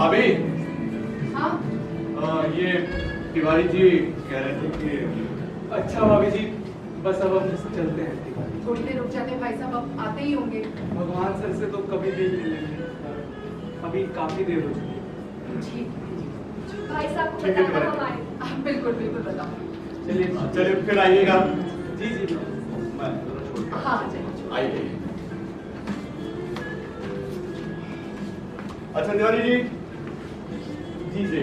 भाभी। हाँ? ये तिवारी जी कह रहे थे कि अच्छा भाभी जी, बस अब हम चलते हैं तिवारी। थोड़ी देर रुक जाते भाई साहब, अब आते ही होंगे। भगवान सर से तो कभी भी मिलेंगे, अभी काफी देर हो चुकी है। ठीक भाई साहब को ठीक है, बताना ठीक है। हमारे। बिल्कुल बिल्कुल बताओ। चलिए चलिए फिर आइएगा। जी जी मैं जरा छोड़ के- हाँ चलिए। आइए। अच्छा तिवारी जी। जी जी।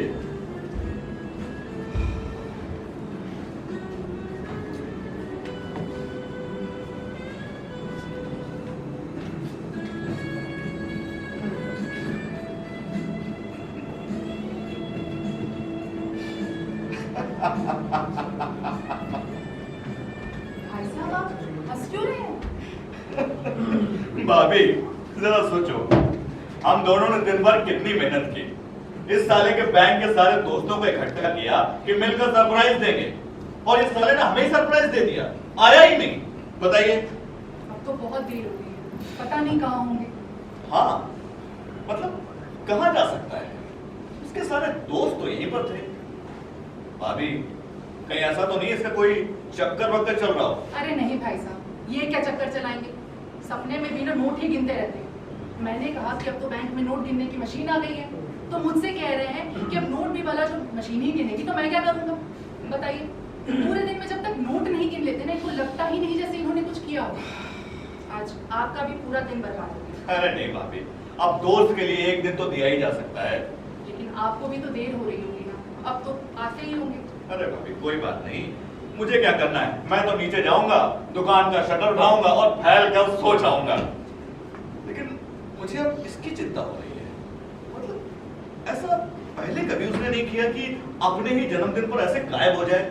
भाई साहब आप हंस क्यों रहे हैं? भाभी जरा सोचो, हम दोनों ने दिन भर कितनी मेहनत की, इस साले के बैंक के सारे दोस्तों को इकट्ठा किया कि मिलकर सरप्राइज देंगे, और इस साले ने हमें ही सरप्राइज दे दिया, आया ही नहीं। बताइए। अब तो बहुत देर हो गई है, पता नहीं कहाँ होंगे। हाँ मतलब कहाँ जा सकता है, उसके सारे दोस्त तो यहीं पर थे। भाभी कहीं ऐसा तो नहीं इसका कोई चक्कर वक्कर चल रहा हो? अरे नहीं भाई साहब, ये क्या चक्कर चलाएंगे, सपने में भी ना नोट ही गिनते रहते हैं। मैंने कहा कि अब तो बैंक में नोट गिनने की मशीन आ गई है, तो मुझसे कह रहे हैं कि अब नोट भी वाला जो मशीन ही गिनेगी तो मैं क्या करूंगा? बताइए, पूरे दिन में जब तक नोट नहीं गिन लेते ना, इनको लगता ही नहीं जैसे इन्होंने कुछ किया हो। आज आपका भी पूरा दिन बर्बाद हो गया। अरे नहीं भाभी, अब दोस्त के लिए एक दिन तो दिया ही जा सकता है। लेकिन आपको भी तो देर हो रही होगी ना, अब तो आते ही होंगे। अरे भाभी कोई बात नहीं, मुझे क्या करना है, मैं तो नीचे जाऊंगा, दुकान का शटर उठाऊंगा और फैल कर सो जाऊंगा। लेकिन मुझे अब इसकी चिंता हो रही है, मतलब ऐसा पहले कभी उसने नहीं किया कि अपने ही जन्मदिन पर ऐसे गायब हो जाए।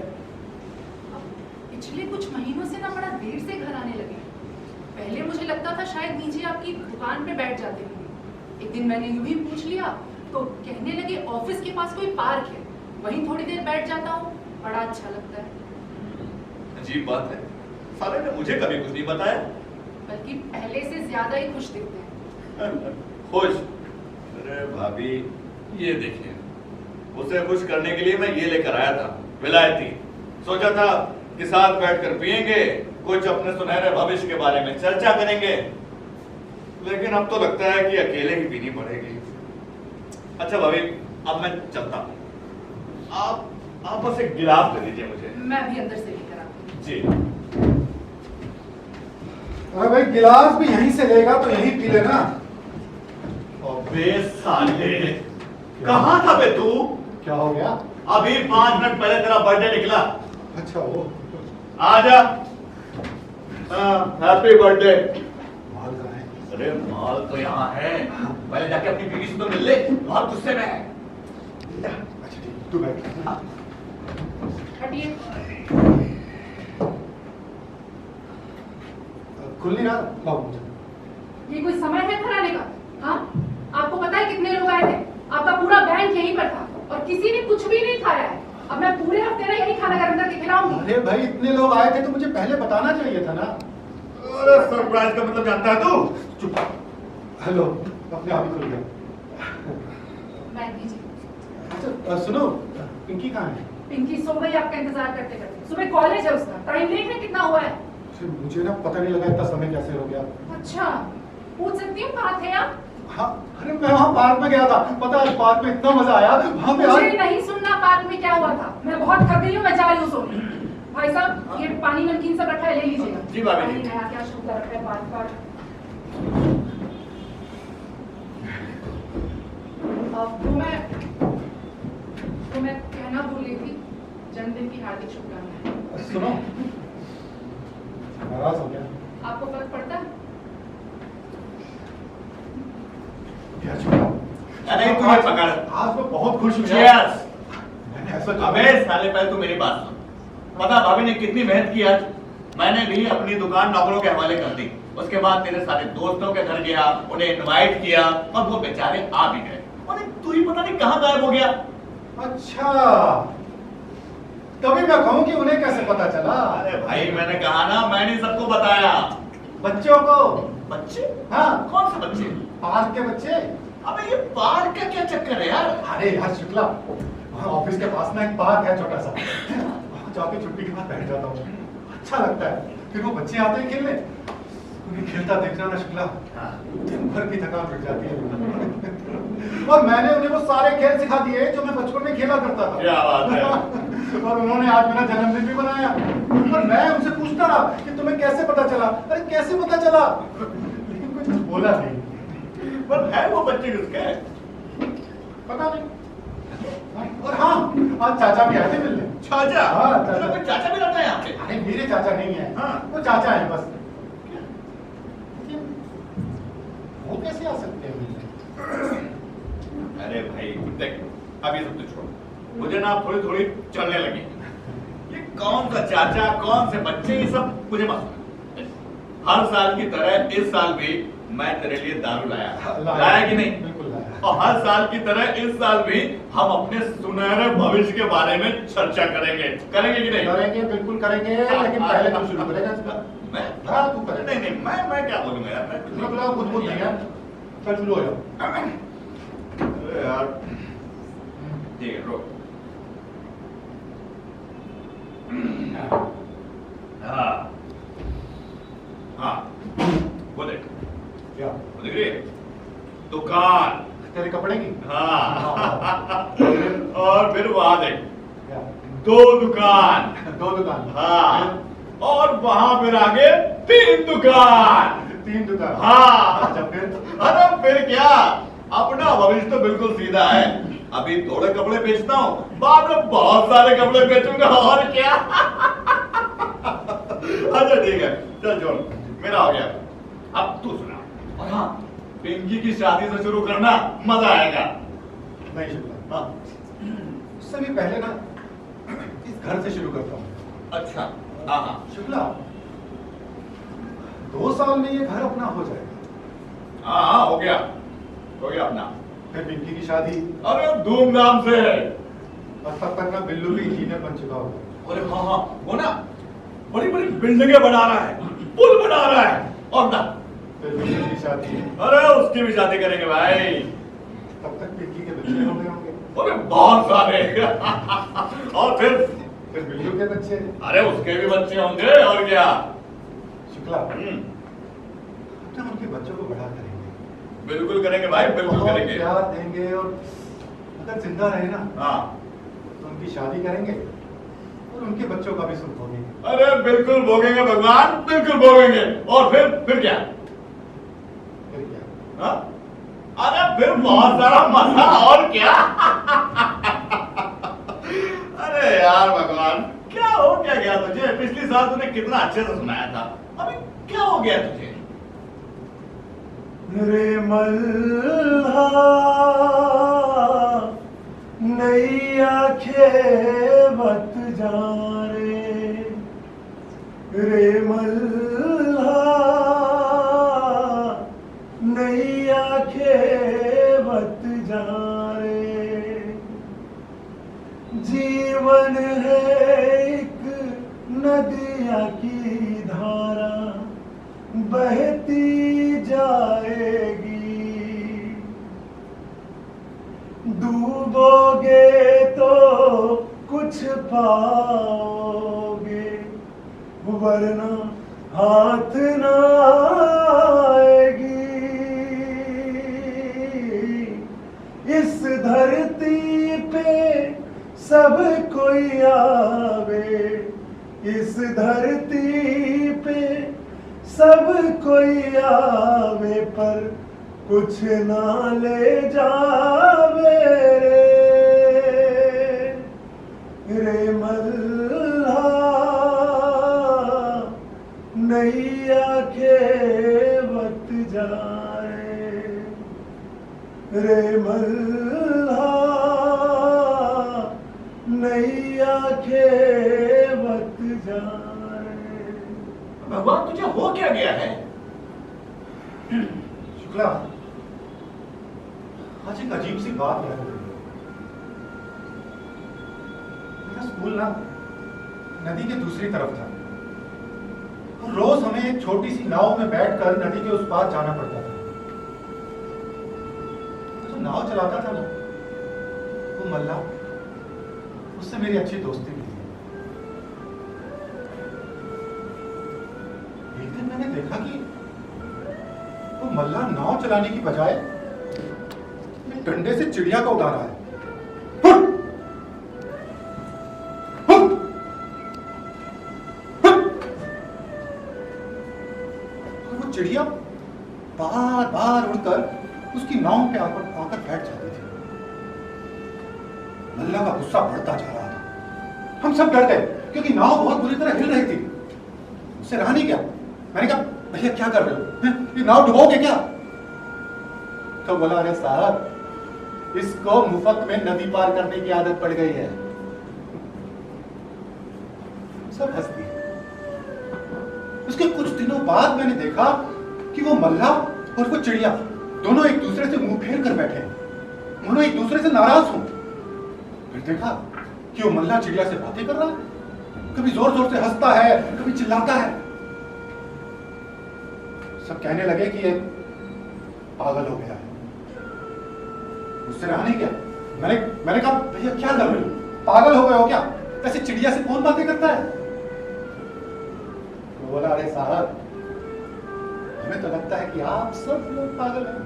पिछले कुछ महीनों से ना बड़ा देर से घर आने लगे। पहले मुझे लगता था शायद नीचे आपकी दुकान पे बैठ जाते होंगे। एक दिन मैंने यूं ही पूछ लिया तो कहने लगे ऑफिस के पास कोई पार्क है, वहीं थोड़ी देर बैठ जाता हूँ, बड़ा अच्छा लगता है। अजीब बात है, साले ने मुझे कभी कुछ नहीं बताया। बल्कि पहले से ज्यादा ही खुश दिखते हैं। खुश? अरे भाभी ये देखिए, उसे खुश करने के लिए मैं ये लेकर आया था विलायती। सोचा था कि साथ बैठकर पिएंगे, कुछ अपने सुनहरे भविष्य के बारे में चर्चा करेंगे, लेकिन अब तो लगता है कि अकेले ही पीनी पड़ेगी। अच्छा भाभी, अब मैं चलता हूँ, आप बस एक गिलास दे दीजिए मुझे। मैं भी अंदर से लेकर आती हूँ। जी। अरे भाई गिलास भी यहीं से लेगा तो यहीं पी लेना। अबे साले, कहाँ था बे तू? क्या हो गया? अभी 5 मिनट पहले तेरा बर्थडे निकला। अच्छा वो आजा। Happy birthday. माल कहाँ है? अरे माल तो यहाँ है, पहले जाके अपनी बीवी से तो मिल ले, बहुत गुस्से में है। अच्छा ठीक, तू बैठ। हटिए। खुल नहीं रहा, लाओ मुझे। ये कोई समय है घर आने का? हाँ, आपको पता है कितने लोग आए थे? आपका पूरा बैंक यहीं पर था और किसी ने कुछ भी नहीं खाया है। अब मैं पूरे हफ्ते ना यही खाना गरम करके खिलाऊंगी। अरे भाई इतने लोग आए थे तो मुझे पहले बताना चाहिए था ना। अरे सरप्राइज का मतलब जानता है तू? चुप। हेलो, अपने आप ही खुल गया। मैं दीजिए। अच्छा सुनो, पिंकी कहाँ है? पिंकी सो गई आपका इंतजार करते करते। सुबह कॉलेज है उसका, टाइम देख रहे कितना हुआ है? फिर मुझे ना पता नहीं लगा इतना समय कैसे हो गया। अच्छा, पूछ सकती हूँ कहाँ थे आप? हाँ, अरे मैं वहाँ पार्क में गया था। पता है पार्क में इतना मजा आया वहाँ पे। मुझे नहीं सुनना पार्क में क्या हुआ था। मैं बहुत थक गई हूँ, मैं जा रही हूँ सोने। भाई साहब ये पानी नमकीन सब रखा है, ले लीजिएगा। जी भाभी जी। पानी नया क्या शुद्ध रखा है बार बार। तो मैं कहना भूल गई थी, जन्मदिन की हार्दिक शुभकामनाएं। सुनो, नाराज हो गया? आपको फर्क पड़ता है? यार छोड़ो। अरे तू ये पकड़। आज मैं बहुत खुश हूँ यार। Cheers। मैंने ऐसा अबे साले, पहले तू मेरी बात सुन। पता भाभी ने कितनी मेहनत की आज। मैंने भी अपनी दुकान नौकरों के हवाले कर दी, उसके बाद तेरे सारे दोस्तों के घर गया, उन्हें इनवाइट किया और वो बेचारे आ भी गए, और तू ही पता नहीं कहाँ गायब हो गया। अच्छा, तभी मैं कहूँ कि उन्हें कैसे पता चला? अरे भाई मैंने कहा ना, मैंने सबको बताया। बच्चों को। बच्चे? हाँ, कौन से बच्चे? पार्क के बच्चे। अबे ये पार्क का क्या चक्कर है यार? अरे यार शुक्ला, वहाँ ऑफिस के पास ना एक पार्क है छोटा सा, वहाँ जाके छुट्टी के बाद बैठ जाता हूँ, अच्छा लगता है। फिर वो बच्चे आते हैं खेलने, उन्हें खेलता देखना ना शुक्ला, दिन भर की थकान मिट जाती है। और मैंने उन्हें वो सारे खेल सिखा दिए जो मैं बचपन में खेला करता था। क्या बात है। और उन्होंने आज मेरा जन्मदिन भी बनाया, और मैं उनसे पूछता रहा कि तुम्हें कैसे पता चला, अरे कैसे पता चला, लेकिन कुछ बोला नहीं। पर है वो बच्चे किसके? पता नहीं। और हाँ, आज चाचा भी आए थे मिलने। चाचा? हाँ, चाचा। कोई चाचा भी रहता है यहाँ पे? अरे मेरे चाचा नहीं है, हाँ। वो चाचा है बस। वो कैसे आ सकते हैं मिलने? अरे भाई देख, अभी सब कुछ छोड़, मुझे ना थोड़ी थोड़ी चलने लगी। ये कौन सा चाचा, कौन से बच्चे, ये सब मुझे मालूम है। हर साल की तरह इस साल भी मैं तेरे लिए दारू लाया कि नहीं? बिल्कुल लाया। और हर साल की तरह इस साल भी हम अपने सुनहरे भविष्य के बारे में चर्चा करेंगे कि नहीं? करेंगे, बिल्कुल करेंगे, लेकिन पहले तू शुरू करेगा इसका। मैं? हाँ, तू करे। नहीं, मैं क्या बोलूंगा यार, मैं शुक्ला खुद बोल नहीं है, चल शुरू हो जाओ। अरे यार ठीक है, रुक। हाँ हाँ, वो देख, क्या? वो देख रही है? दुकान। तेरे कपड़े की? हाँ। और फिर वहां देख, क्या? 2 दुकान। 2 दुकान? हाँ, और वहां फिर आगे 3 दुकान। 3 दुकान? हाँ। अच्छा फिर? अरे फिर क्या, अपना भविष्य तो बिल्कुल सीधा है। अभी थोड़े कपड़े बेचता हूँ, बाद में बहुत सारे कपड़े बेचूंगा, और क्या। अच्छा ठीक है, चल छोड़, मेरा हो गया। अब तू सुना। और हाँ, पिंकी की शादी से शुरू करना, मजा आएगा। नहीं शुक्ला, हाँ। उससे भी पहले ना इस घर से शुरू करता हूँ। अच्छा, हाँ हाँ। शुक्ला, 2 साल में ये घर अपना हो जाएगा। हाँ हाँ, हो गया अपना। फिर पिंकी की शादी, अरे धूमधाम से। और तब तक ना बिल्लू भी इंजीनियर बन चुका होगा। अरे हाँ हाँ, वो ना बड़ी बड़ी बिल्डिंगें बना रहा है, पुल बना रहा है, और ना फिर पिंकी की शादी, अरे उसकी भी शादी करेंगे भाई। तब तक पिंकी के बच्चे हो गए होंगे। अरे बहुत सारे। और फिर बिल्लू के बच्चे। अरे उसके भी बच्चे होंगे, और क्या। शुक्ला, हम उनके बच्चों को बड़ा करेंगे। बिल्कुल करेंगे भाई, बिल्कुल बहुत करेंगे। प्यार देंगे, और अगर जिंदा रहे ना हाँ, तो उनकी शादी करेंगे और उनके बच्चों का भी सुख भोगेंगे। अरे बिल्कुल भोगेंगे भगवान, बिल्कुल भोगेंगे। और फिर क्या? फिर क्या? हाँ? अरे फिर बहुत सारा मजा, और क्या। अरे यार भगवान, क्या हो क्या गया तुझे? पिछली साल तूने कितना अच्छे से सुनाया था, अभी क्या हो गया तुझे? रे मल्हा नैया खेवत जा रे मल्हा नैया खेवत जा रे। जीवन है एक नदिया की धारा बहती जाएगी, डूबोगे तो कुछ पाओगे, वरना हाथ ना आएगी। इस धरती पे सब कोई आवे, इस धरती पे सब कोई आवे, पर कुछ ना ले जावे रे मल्हा नैया खेवत जाए रे मल्हा नैया खेवत जाए। भगवान तुझे हो क्या गया है? शुक्ला, आज एक अजीब सी बात याद है। मेरा स्कूल ना नदी के दूसरी तरफ था, और रोज हमें एक छोटी सी नाव में बैठकर नदी के उस पार जाना पड़ता था। नाव चलाता था ना, वो मल्ला, उससे मेरी अच्छी दोस्ती भी थी। एक दिन मैंने देखा कि वो मल्ला नाव चलाने की बजाय एक डंडे से चिड़िया को उड़ा रहा है। हुट! हुट! हुट! और वो चिड़िया बार बार उड़कर उसकी नाव पे आकर बैठ जाती थी। मल्ला का गुस्सा बढ़ता जा रहा था। हम सब डर गए क्योंकि नाव बहुत बुरी तरह हिल रही थी। उससे रहा नहीं गया। मैंने कहा, भैया क्या कर रहे हो? ये नाव डुबोगे क्या? तो बोला, अरे साहब, इसको मुफ्त में नदी पार करने की आदत पड़ गई है। सब हंस दिए। उसके कुछ दिनों बाद मैंने देखा कि वो मल्ला और वो चिड़िया दोनों एक दूसरे से मुंह फेर कर बैठे हैं। दोनों एक दूसरे से नाराज हों। फिर देखा कि वो मल्ला चिड़िया से बातें कर रहा है, कभी जोर जोर से हंसता है, कभी चिल्लाता है। सब कहने लगे कि ये पागल हो गया है। उससे रहा नहीं गया। मैंने कहा, भैया क्या कर रहे हो? पागल हो गए हो क्या? ऐसे चिड़िया से कौन बातें करता है? तो बोला, अरे साहब, हमें तो लगता है कि आप सब लोग पागल हैं।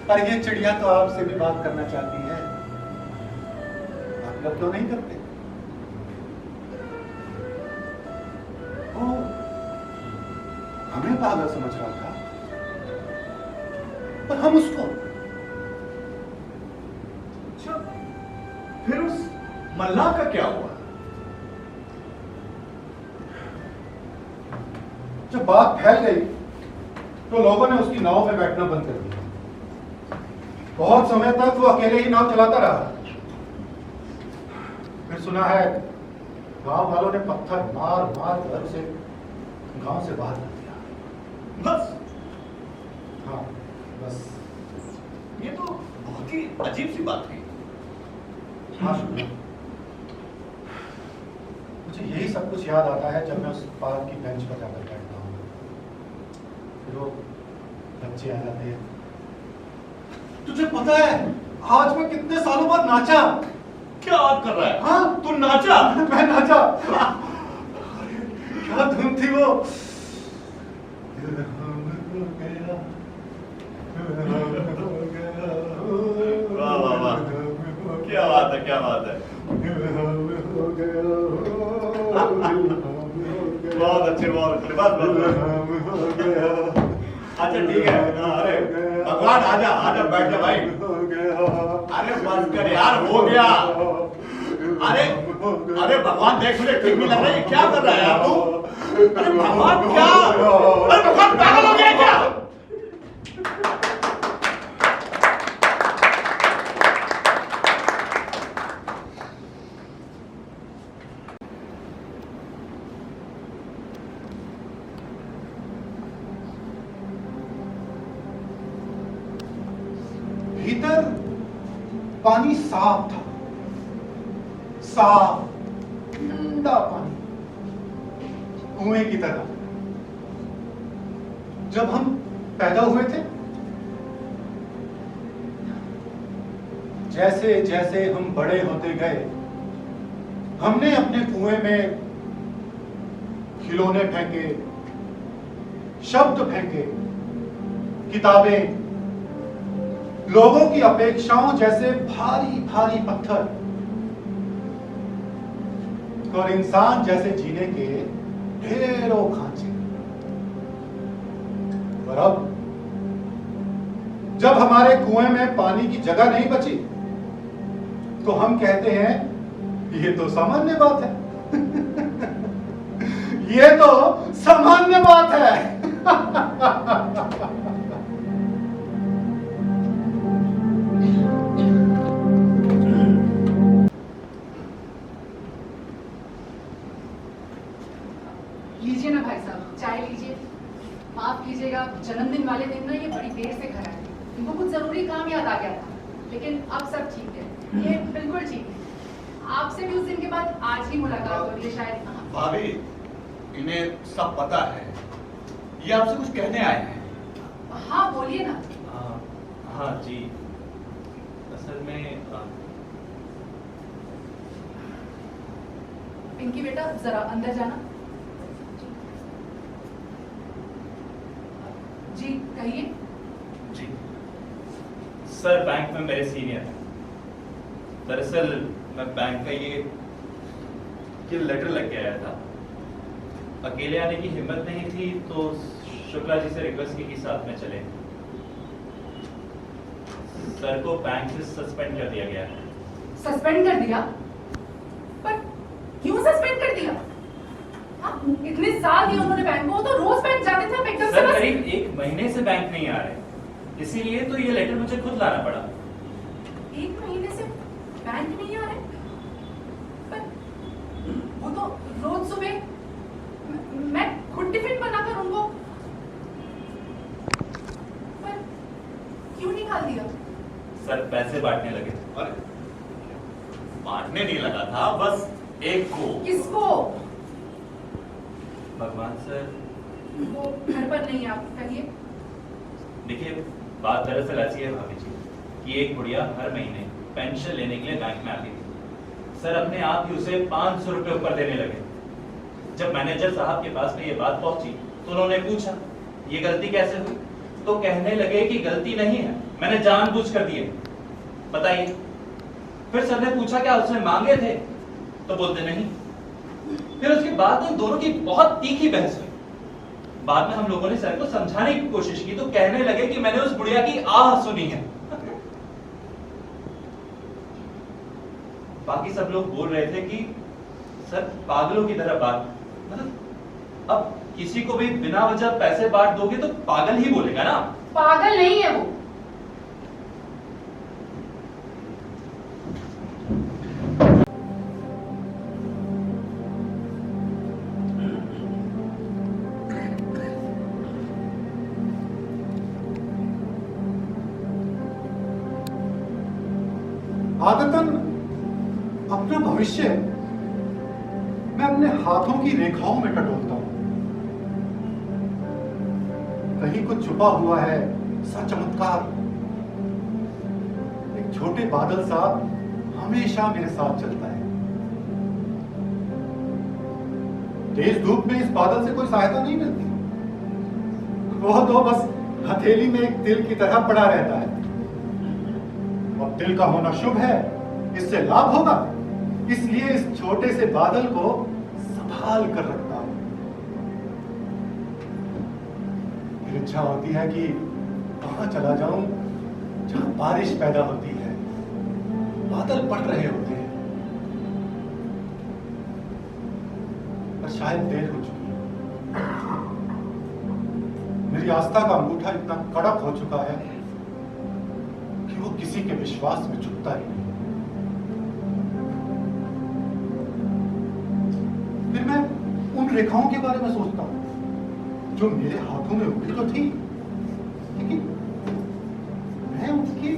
पर ये चिड़िया तो आपसे भी बात करना चाहती है, आप लोग क्यों नहीं करते? ओ, हमें पागल समझ रहा था, पर हम उसको। अच्छा, फिर उस मल्ला का क्या हुआ? जब बात फैल गई तो लोगों ने उसकी नाव में बैठना बंद कर दिया। बहुत समय तक वो अकेले ही नाव चलाता रहा। फिर सुना है गांव वालों ने पत्थर मार मार कर उसे गांव से बाहर कर दिया। बस? हाँ, बस। ये तो बहुत ही अजीब सी बात थी। हाँ शुक्रिया। मुझे यही सब कुछ याद आता है जब मैं उस पार्क की बेंच पर जाकर बैठता हूँ। फिर वो बच्चे आ जाते हैं। तुझे पता है आज मैं कितने सालों बाद नाचा? क्या बात कर रहा है? हाँ, तू नाचा? मैं नाचा। क्या धुन थी वो? वाह वाह वाह, क्या बात है, क्या बात है। बहुत अच्छे, बहुत अच्छे। बस अच्छा ठीक है। अरे भगवान, आजा आजा, बैठ जा भाई। अरे बस कर यार, हो गया। अरे भगवान, देख मुझे ठीक नहीं लग रहा है। क्या कर रहा है यार तू? अरे भगवान, क्या? अरे भगवान पागल हो गया है क्या? भीतर पानी साफ था, साफ ठंडा पानी, कुएं की तरह। जब हम पैदा हुए थे, जैसे जैसे हम बड़े होते गए, हमने अपने कुएं में खिलौने फेंके, शब्द फेंके, किताबें, लोगों की अपेक्षाओं जैसे भारी भारी पत्थर और इंसान जैसे जीने के ढेरों खांचे। और अब जब हमारे कुएं में पानी की जगह नहीं बची, तो हम कहते हैं ये तो सामान्य बात है। ये तो सामान्य बात है। लीजिए ना भाई साहब, चाय लीजिए। माफ कीजिएगा, जन्मदिन वाले दिन ना ये बड़ी देर से घर आए। इनको कुछ जरूरी काम याद आ गया था, लेकिन अब सब ठीक है। ये बिल्कुल ठीक है। आपसे भी उस दिन के बाद आज ही मुलाकात हो रही है शायद। भाभी, इन्हें सब पता है। ये आपसे कुछ कहने आए हैं। हाँ बोलिए ना। हाँ जी, असल में पिंकी बेटा जरा अंदर जाना। जी कहिए। जी सर, बैंक में मेरे सीनियर हैं। दरअसल मैं बैंक का ये लेटर लग के आया था। अकेले आने की हिम्मत नहीं थी तो शुक्ला जी से रिक्वेस्ट की कि साथ में चले। सर को बैंक से सस्पेंड कर दिया गया है। सस्पेंड कर दिया? पर क्यों सस्पेंड कर दिया? इतने साल दिए उन्होंने बैंक को, तो रोज बैंक जाते थे, एकदम से सर बस। करीब 1 महीने से बैंक नहीं आ रहे, इसीलिए तो ये लेटर मुझे खुद लाना पड़ा। 1 महीने से बैंक नहीं आ रहे? पर वो तो रोज सुबह मैं खुद टिफिन बनाकर उनको, पर क्यों निकाल दिया? सर पैसे बांटने लगे। अरे बांटने नहीं लगा था, बस एक को। किसको? भगवान सर। वो घर पर नहीं है, आप कहिए। देखिए बात दरअसल ऐसी है भाभी जी कि एक बुढ़िया हर महीने पेंशन लेने के लिए बैंक में आती थी। सर अपने आप ही उसे 500 रुपए ऊपर देने लगे। जब मैनेजर साहब के पास में ये बात पहुंची तो उन्होंने पूछा ये गलती कैसे हुई, तो कहने लगे कि गलती नहीं है, मैंने जानबूझ कर दिए। बताइए। फिर सर ने पूछा क्या उसने मांगे थे, तो बोलते नहीं। फिर उसके बाद में दोनों की बहुत तीखी बहस हुई। बाद में हम लोगों ने सर को समझाने की कोशिश की तो कहने लगे कि मैंने उस बुढ़िया की आह सुनी है। बाकी सब लोग बोल रहे थे कि सर पागलों की तरह बात, मतलब अब किसी को भी बिना वजह पैसे बांट दोगे तो पागल ही बोलेगा ना। पागल नहीं है वो। आदतन अपना भविष्य मैं अपने हाथों की रेखाओं में टटोलता हूं। कहीं कुछ छुपा हुआ है सा चमत्कार। एक छोटे बादल सा हमेशा मेरे साथ चलता है। तेज धूप में इस बादल से कोई सहायता नहीं मिलती। वो तो बस हथेली में एक तिल की तरह पड़ा रहता है। और तिल का होना शुभ है, इससे लाभ होगा, इसलिए इस छोटे से बादल को संभाल कर रखता हूं। फिर इच्छा होती है कि कहां चला जाऊं जहां बारिश पैदा होती है, बादल पड़ रहे होते हैं। पर शायद देर हो चुकी है। मेरी आस्था का अंगूठा इतना कड़क हो चुका है कि वो किसी के विश्वास में झुकता ही नहीं। फिर मैं उन रेखाओं के बारे में सोचता हूं जो मेरे हाथों में उभरी तो थी, लेकिन मैं उसके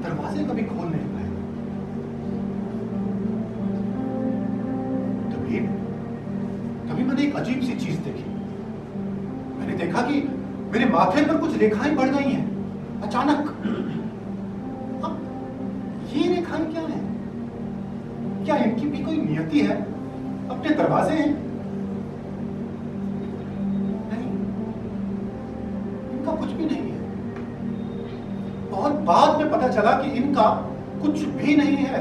दरवाजे कभी खोल नहीं पाया। तभी मैंने एक अजीब सी चीज देखी। मैंने देखा कि मेरे माथे पर कुछ रेखाएं बढ़ गई हैं अचानक। अब ये रेखाएं क्या हैं? क्या इनकी भी कोई नियति है? अपने दरवाजे हैं? नहीं, इनका कुछ भी नहीं है। और बाद में पता चला कि इनका कुछ भी नहीं है।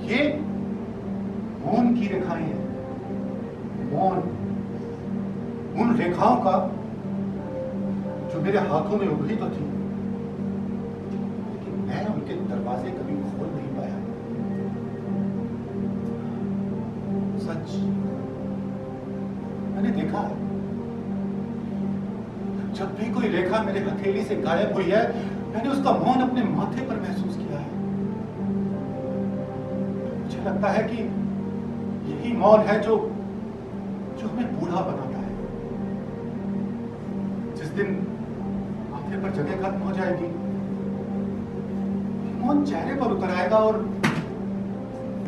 ये मौन की रेखाएं हैं। मौन, उन रेखाओं का जो मेरे हाथों में उभरी तो थी, लेकिन मैं उनके दरवाजे कभी खोल नहीं पाया। सच, मैंने देखा है, जब भी कोई रेखा मेरे हथेली से गायब हुई है, मैंने उसका मौन अपने माथे पर महसूस किया है। मुझे लगता है कि यही मौन है जो हमें बूढ़ा बनाता है। जिस दिन माथे पर जगह खत्म हो जाएगी, मौन चेहरे पर उतर आएगा और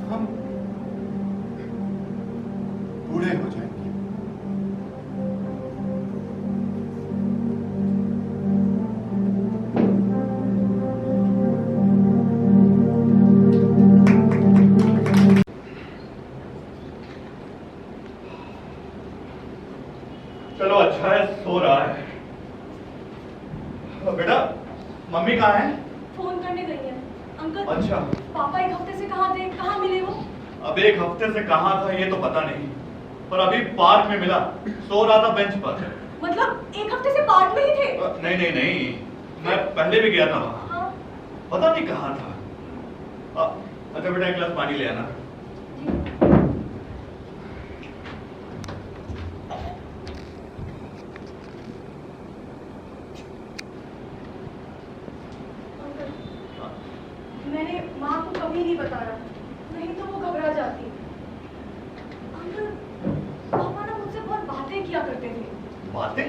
हम बूढ़े हो जाएंगे। अच्छा, पापा एक हफ्ते से कहाँ थे, कहाँ मिले वो? अब एक हफ्ते से कहाँ था ये तो पता नहीं, पर अभी पार्क में मिला, सो रहा था बेंच पर। मतलब एक हफ्ते से पार्क में ही थे? नहीं नहीं नहीं, मैं पहले भी गया था वहाँ। हाँ। पता नहीं कहाँ था। अच्छा बेटा एक गिलास पानी ले आना। मैंने माँ को कभी नहीं बताया, नहीं तो वो घबरा जाती। अंकल, पापा ना मुझसे बहुत बातें किया करते थे। बातें?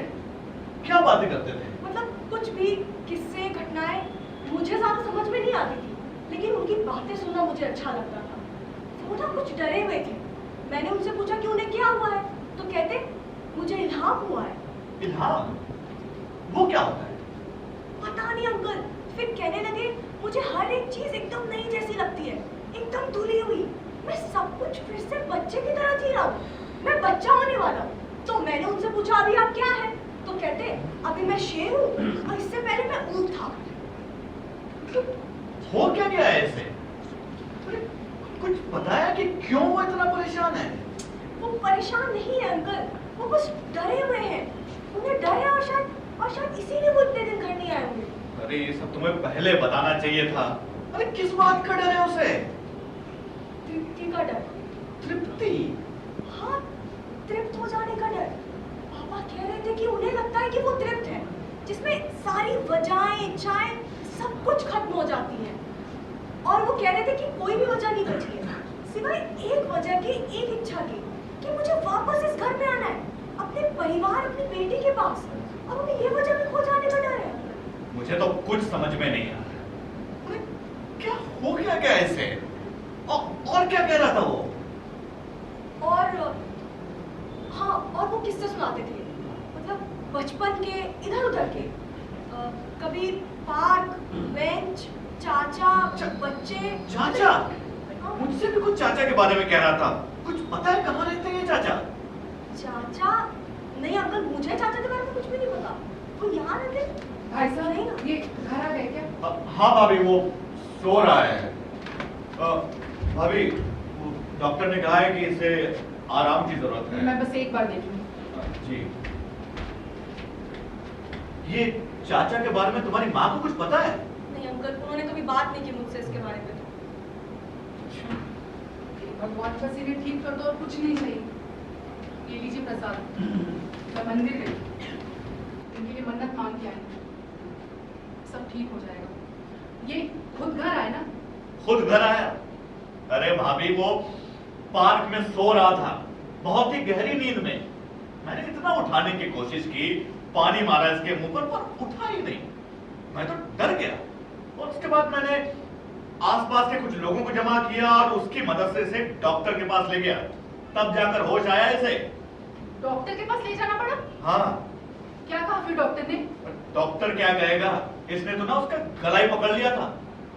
क्या बातें करते थे? मतलब कुछ भी किस्से घटनाएं मुझे ज्यादा समझ में नहीं आती थी, लेकिन उनकी बातें सुनना मुझे अच्छा लगता था। वो ना कुछ डरे हुए थे। मैंने उनसे पूछा कि उन्हें क्या हुआ है, तो कहते मुझे इल्हाम हुआ है। इल्हाम? वो क्या होता है? पता नहीं अंकल, फिर कहने लगे मुझे हर एक चीज एकदम नई जैसी लगती है, एकदम धुली हुई। मैं सब कुछ फिर से बच्चे की तरह जी रहा हूँ, मैं बच्चा होने वाला हूँ। तो मैंने उनसे पूछा अभी आप क्या है, तो कहते अभी मैं शेर हूँ और इससे पहले मैं ऊंट था। हो क्या गया है इसे? कुछ बताया कि क्यों वो इतना परेशान है? वो परेशान नहीं है अंकल, वो बस डरे हुए हैं। उन्हें डर है और शायद इसीलिए वो इतने दिन घर नहीं आए होंगे। अरे ये सब तुम्हें पहले बताना चाहिए था। अरे किस बात का डर है उसे? तृप्ति का डर। तृप्ति? हाँ, तृप्त हो जाने का डर। पापा कह रहे थे कि उन्हें लगता है कि वो तृप्त है, जिसमें सारी वजहें, इच्छाएं सब कुछ खत्म हो जाती हैं। और वो कह रहे थे कि कोई भी वजह नहीं बची है, सिवाय एक वजह की, एक इच्छा की, कि मुझे वापस इस घर में आना है, अपने परिवार, अपनी बेटी के पास। अब उन्हें ये वजह भी खो जाने का डर है। मुझे तो कुछ समझ में नहीं आ रहा। क्या हो गया क्या ऐसे? और क्या कह रहा था वो? और हाँ, और वो किस्से सुनाते थे, मतलब बचपन के, इधर उधर के। कभी पार्क, बेंच, चाचा, बच्चे। चाचा? मुझसे भी कुछ चाचा के बारे में कह रहा था। कुछ पता है कहाँ रहते हैं ये चाचा? चाचा? नहीं अंकल, मुझे चाचा के बारे में कुछ भी नहीं पता। वो यहाँ रहते? भाई साहब ये घर आ गए क्या? हाँ भाभी, वो सो रहा है। भाभी, डॉक्टर ने कहा है कि इसे आराम की जरूरत है। मैं बस एक बार देखूंगी। जी। ये चाचा के बारे में तुम्हारी माँ को कुछ पता है? नहीं अंकल, उन्होंने कभी बात नहीं की मुझसे इसके बारे में। भगवान बस इन्हें ठीक कर दो और कुछ नहीं चाहिए। ये लीजिए प्रसाद। मैं मंदिर गई, इनके लिए मन्नत मांग के आई, सब ठीक हो जाएगा। ये खुद घर आए ना? खुद घर आया? अरे भाभी, वो पार्क में सो रहा था, बहुत ही गहरी नींद में। मैंने इतना उठाने की कोशिश की, पानी मारा इसके मुंह पर उठा ही नहीं। मैं तो डर गया और उसके बाद मैंने आसपास के कुछ लोगों को जमा किया और उसकी मदद से इसे डॉक्टर के पास ले गया। तब जाकर होश आया इसे। डॉक्टर के पास ले जाना पड़ा? हाँ। क्या कहा फिर डॉक्टर ने? डॉक्टर क्या कहेगा, इसने तो ना उसका गला ही पकड़ लिया था।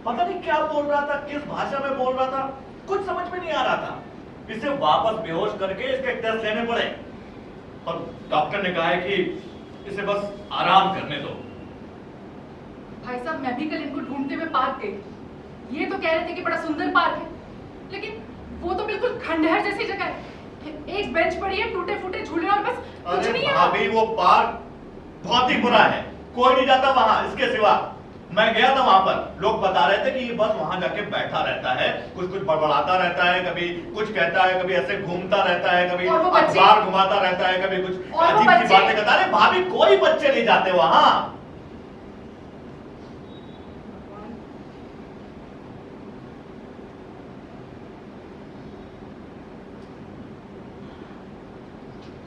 पता नहीं क्या बोल रहा था, किस भाषा में बोल रहा था, कुछ समझ में नहीं आ रहा था। इसे वापस बेहोश करके इसके टेस्ट लेने पड़े और डॉक्टर ने कहा है कि इसे बस आराम करने दो। भाई साहब, मैं भी कल इनको ढूंढते हुए पार्क गई। ये तो कह रहे थे कि बड़ा सुंदर पार्क है, लेकिन वो तो बिल्कुल खंडहर जैसी जगह है। एक बेंच पड़ी है, टूटे फूटे झूले और बस कुछ नहीं है। अभी वो पार्क बहुत ही बुरा है, कोई नहीं जाता वहां इसके सिवा। मैं गया था वहां पर, लोग बता रहे थे कि ये बस वहां जाके बैठा रहता है, कुछ कुछ बड़बड़ाता रहता है, कभी कुछ कहता है, कभी ऐसे घूमता रहता है, कभी अखबार घुमाता रहता है, कभी कुछ अजीब सी बातें करता है। भाभी, कोई बच्चे नहीं जाते वहां।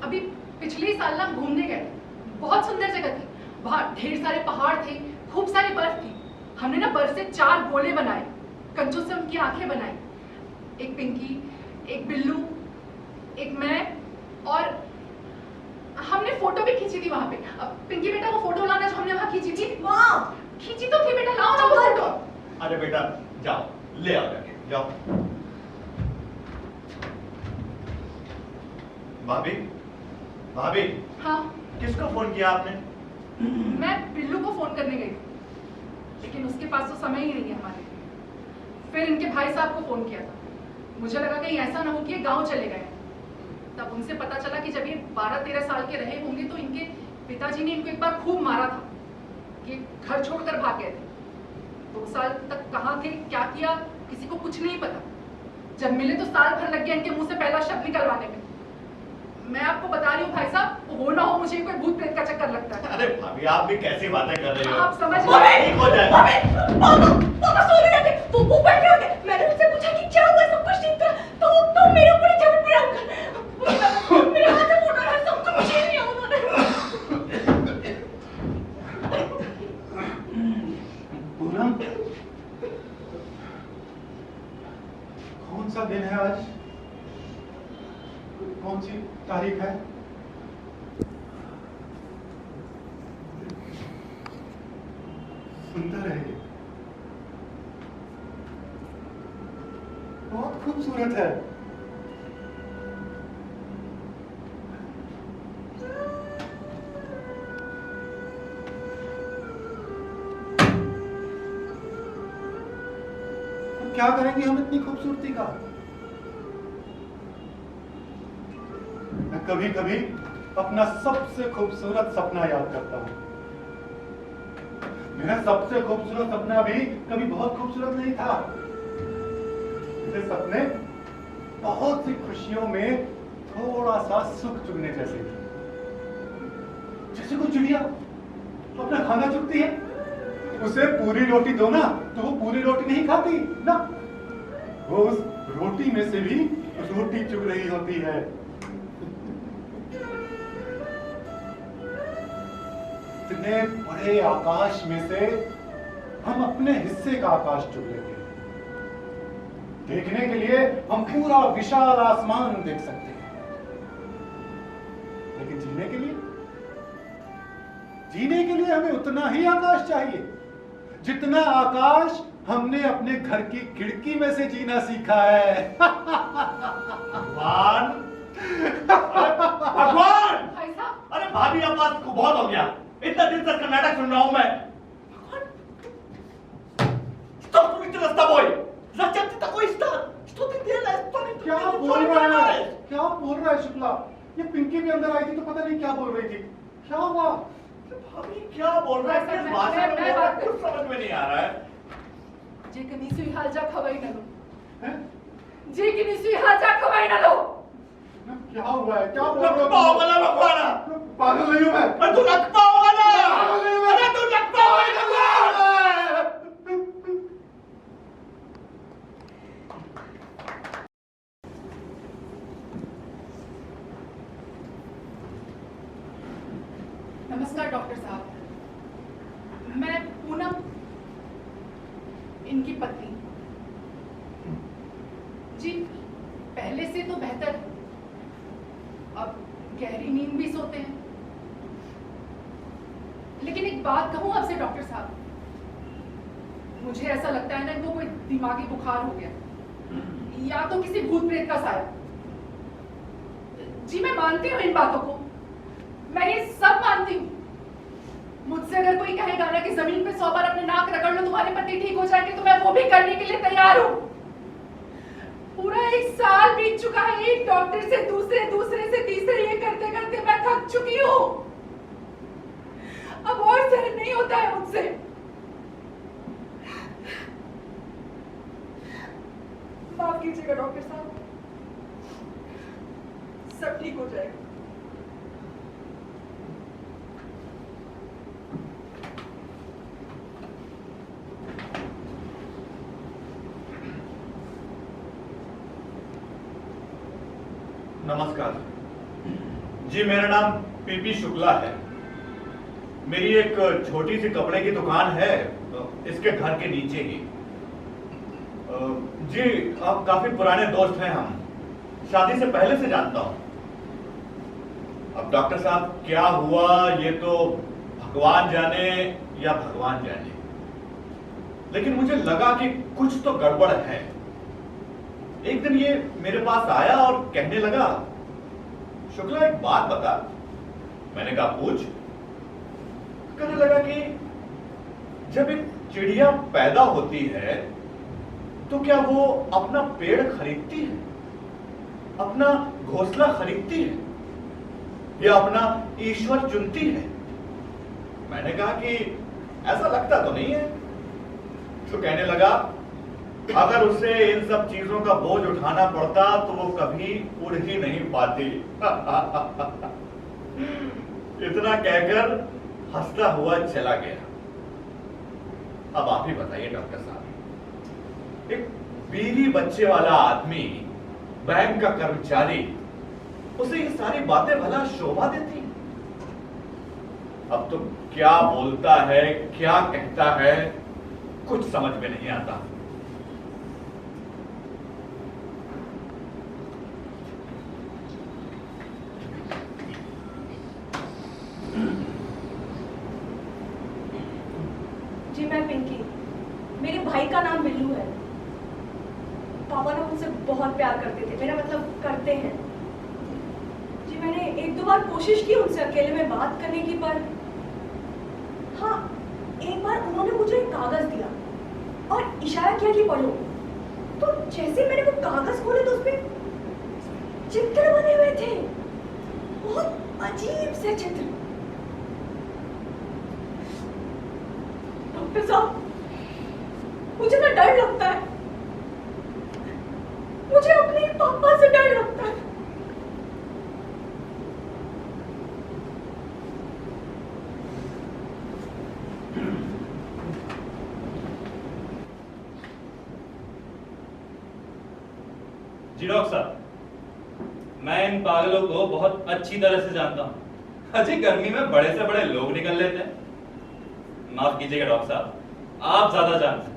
अभी पिछले साल ना घूमने गए, बहुत सुंदर जगह थी। वहां ढेर सारे पहाड़ थे, खूब सारी बर्फ थी। हमने ना बर्फ से 4 गोले बनाए, कंचों से उनकी आंखें बनाई। एक पिंकी, एक बिल्लू, एक मैं, और हमने फोटो भी खींची थी वहां पे। अब पिंकी बेटा, वो फोटो लाना जो हमने वहां खींची थी। वाह, खींची तो थी बेटा, लाओ ना वो फोटो। अरे बेटा जाओ, ले आओ जाके, जाओ। भाभी, भाभी। हाँ? किसको फोन किया आपने? मैं बिल्लू को फोन करने गई, लेकिन उसके पास तो समय ही नहीं है हमारे लिए। फिर इनके भाई साहब को फोन किया था। मुझे लगा कहीं ऐसा ना हो कि ये गांव चले गए। तब उनसे पता चला कि जब ये 12-13 साल के रहे होंगे तो इनके पिताजी ने इनको एक बार खूब मारा था कि घर छोड़कर भाग गए थे। 2 साल तक कहाँ थे, क्या किया, किसी को कुछ नहीं पता। जब मिले तो साल भर लग गया इनके मुंह से पहला शब्द निकलवाने में। मैं आपको बता रही हूँ भाई साहब, हो ना हो मुझे कोई भूत प्रेत का चक्कर लगता है। अरे भाभी आप भी कैसी बातें कर रही हो? आप समझ ठीक हो जाएगा। पापा सो रहे थे, वो बैठे होते। मैंने उनसे पूछा कि क्या हुआ, सब कुछ ठीक था, तो मेरे ऊपर ही झपट पड़ा अंकल। मेरे हाथ से फोटो रहा, सब कुछ छीन लिया उन्होंने। पूनम, कौन सा दिन है आज? कौन सी तारीख है? सुंदर है ये, बहुत खूबसूरत है। तो क्या करेंगे हम इतनी खूबसूरती का? मैं कभी कभी अपना सबसे खूबसूरत सपना याद करता हूं। मेरा सबसे खूबसूरत सपना भी कभी बहुत खूबसूरत नहीं था। मेरे सपने बहुत सी खुशियों में थोड़ा सा सुख चुगने जैसे थे। जैसे कोई चिड़िया अपना खाना चुगती है, उसे पूरी रोटी दो ना तो वो पूरी रोटी नहीं खाती ना, वो उस रोटी में से भी रोटी चुग रही होती है। इतने बड़े आकाश में से हम अपने हिस्से का आकाश चुग लेते हैं। देखने के लिए हम पूरा विशाल आसमान देख सकते हैं, लेकिन जीने के लिए हमें उतना ही आकाश चाहिए जितना आकाश हमने अपने घर की खिड़की में से जीना सीखा है। भगवान, भगवान! भाई साहब, अरे भाभी अब बात को बहुत हो गया। इतना दिन तक का नाटक सुन रहा हूं मैं। Stop with the boy. Зачем ты такой стал? Что ты делаешь? क्या बोल रहा है? क्या बोल रहा है शुक्ला? ये पिंकी भी अंदर आई थी तो पता नहीं क्या बोल रही थी। क्या हुआ? भाभी क्या बोल रहा है? किस भाषा में बोल रहा है? कुछ समझ में नहीं आ रहा है। जे कनीसुई हाजा खवाई न लो, हैं? जे कनीसुई हाजा खवाई न लो। क्या हुआ है? क्या बोल रहा रखता होगा ना भगवान? पागल नहीं हूं मैं। अरे तू रखता होगा ना? अरे तू रखता होगा भगवान? नमस्कार डॉक्टर साहब, मैं पूनम, इनकी पत्नी। जी पहले से तो बेहतर है, अब गहरी नींद भी सोते हैं। लेकिन एक बात कहूं आपसे डॉक्टर साहब, मुझे ऐसा लगता है ना इनको कोई दिमागी बुखार हो गया या तो किसी भूत प्रेत का साया। जी मैं मानती हूँ इन बातों को, मैं ये सब मानती हूँ। मुझसे अगर कोई कहेगा ना कि जमीन पे 100 बार अपने नाक रगड़ लो तुम्हारे पति ठीक हो जाएंगे, तो मैं वो भी करने के लिए तैयार हूँ। पूरा 1 साल बीत चुका है, एक डॉक्टर से दूसरे, दूसरे से तीसरे, ये करते करते मैं थक चुकी हूँ। अब और सहन नहीं होता है मुझसे। माफ कीजिएगा डॉक्टर साहब, सब ठीक हो जाएगा। नमस्कार जी, मेरा नाम पीपी शुक्ला है। मेरी एक छोटी सी कपड़े की दुकान है इसके घर के नीचे ही। जी आप काफी पुराने दोस्त हैं, हम शादी से पहले से जानता हूं। अब डॉक्टर साहब क्या हुआ ये तो भगवान जाने या भगवान जाने, लेकिन मुझे लगा कि कुछ तो गड़बड़ है। एक दिन ये मेरे पास आया और कहने लगा, शुक्ला एक बात बता। मैंने कहा पूछ। कहने लगा कि जब एक चिड़िया पैदा होती है तो क्या वो अपना पेड़ खरीदती है, अपना घोंसला खरीदती है, या अपना ईश्वर चुनती है? मैंने कहा कि ऐसा लगता तो नहीं है। तो कहने लगा अगर उसे इन सब चीजों का बोझ उठाना पड़ता तो वो कभी उड़ ही नहीं पाती। इतना कहकर हंसता हुआ चला गया। अब आप ही बताइए डॉक्टर साहब, एक बीवी बच्चे वाला आदमी, बैंक का कर्मचारी, उसे ये सारी बातें भला शोभा देती? अब तो क्या बोलता है, क्या कहता है, कुछ समझ में नहीं आता। जी मैं पिंकी, मेरे भाई का नाम बिल्लू है। पापा ना मुझसे बहुत प्यार करते थे, मेरा मतलब करते हैं। जी मैंने एक दो बार कोशिश की उनसे अकेले में बात करने की, पर हाँ एक बार उन्होंने मुझे एक कागज दिया और इशारा किया कि पढ़ो। तो जैसे मैंने वो कागज खोले तो उसपे चित्र बने हुए थे, बहुत अजीब से चित्र। डॉक्टर साहब, मुझे ना डर लगता है, मुझे अपने पापा से डर लगता है। जी डॉक्टर साहब, मैं इन पागलों को बहुत अच्छी तरह से जानता हूँ। अजी गर्मी में बड़े से बड़े लोग निकल लेते हैं। माफ कीजिएगा डॉक्टर साहब, आप ज्यादा जानते हैं।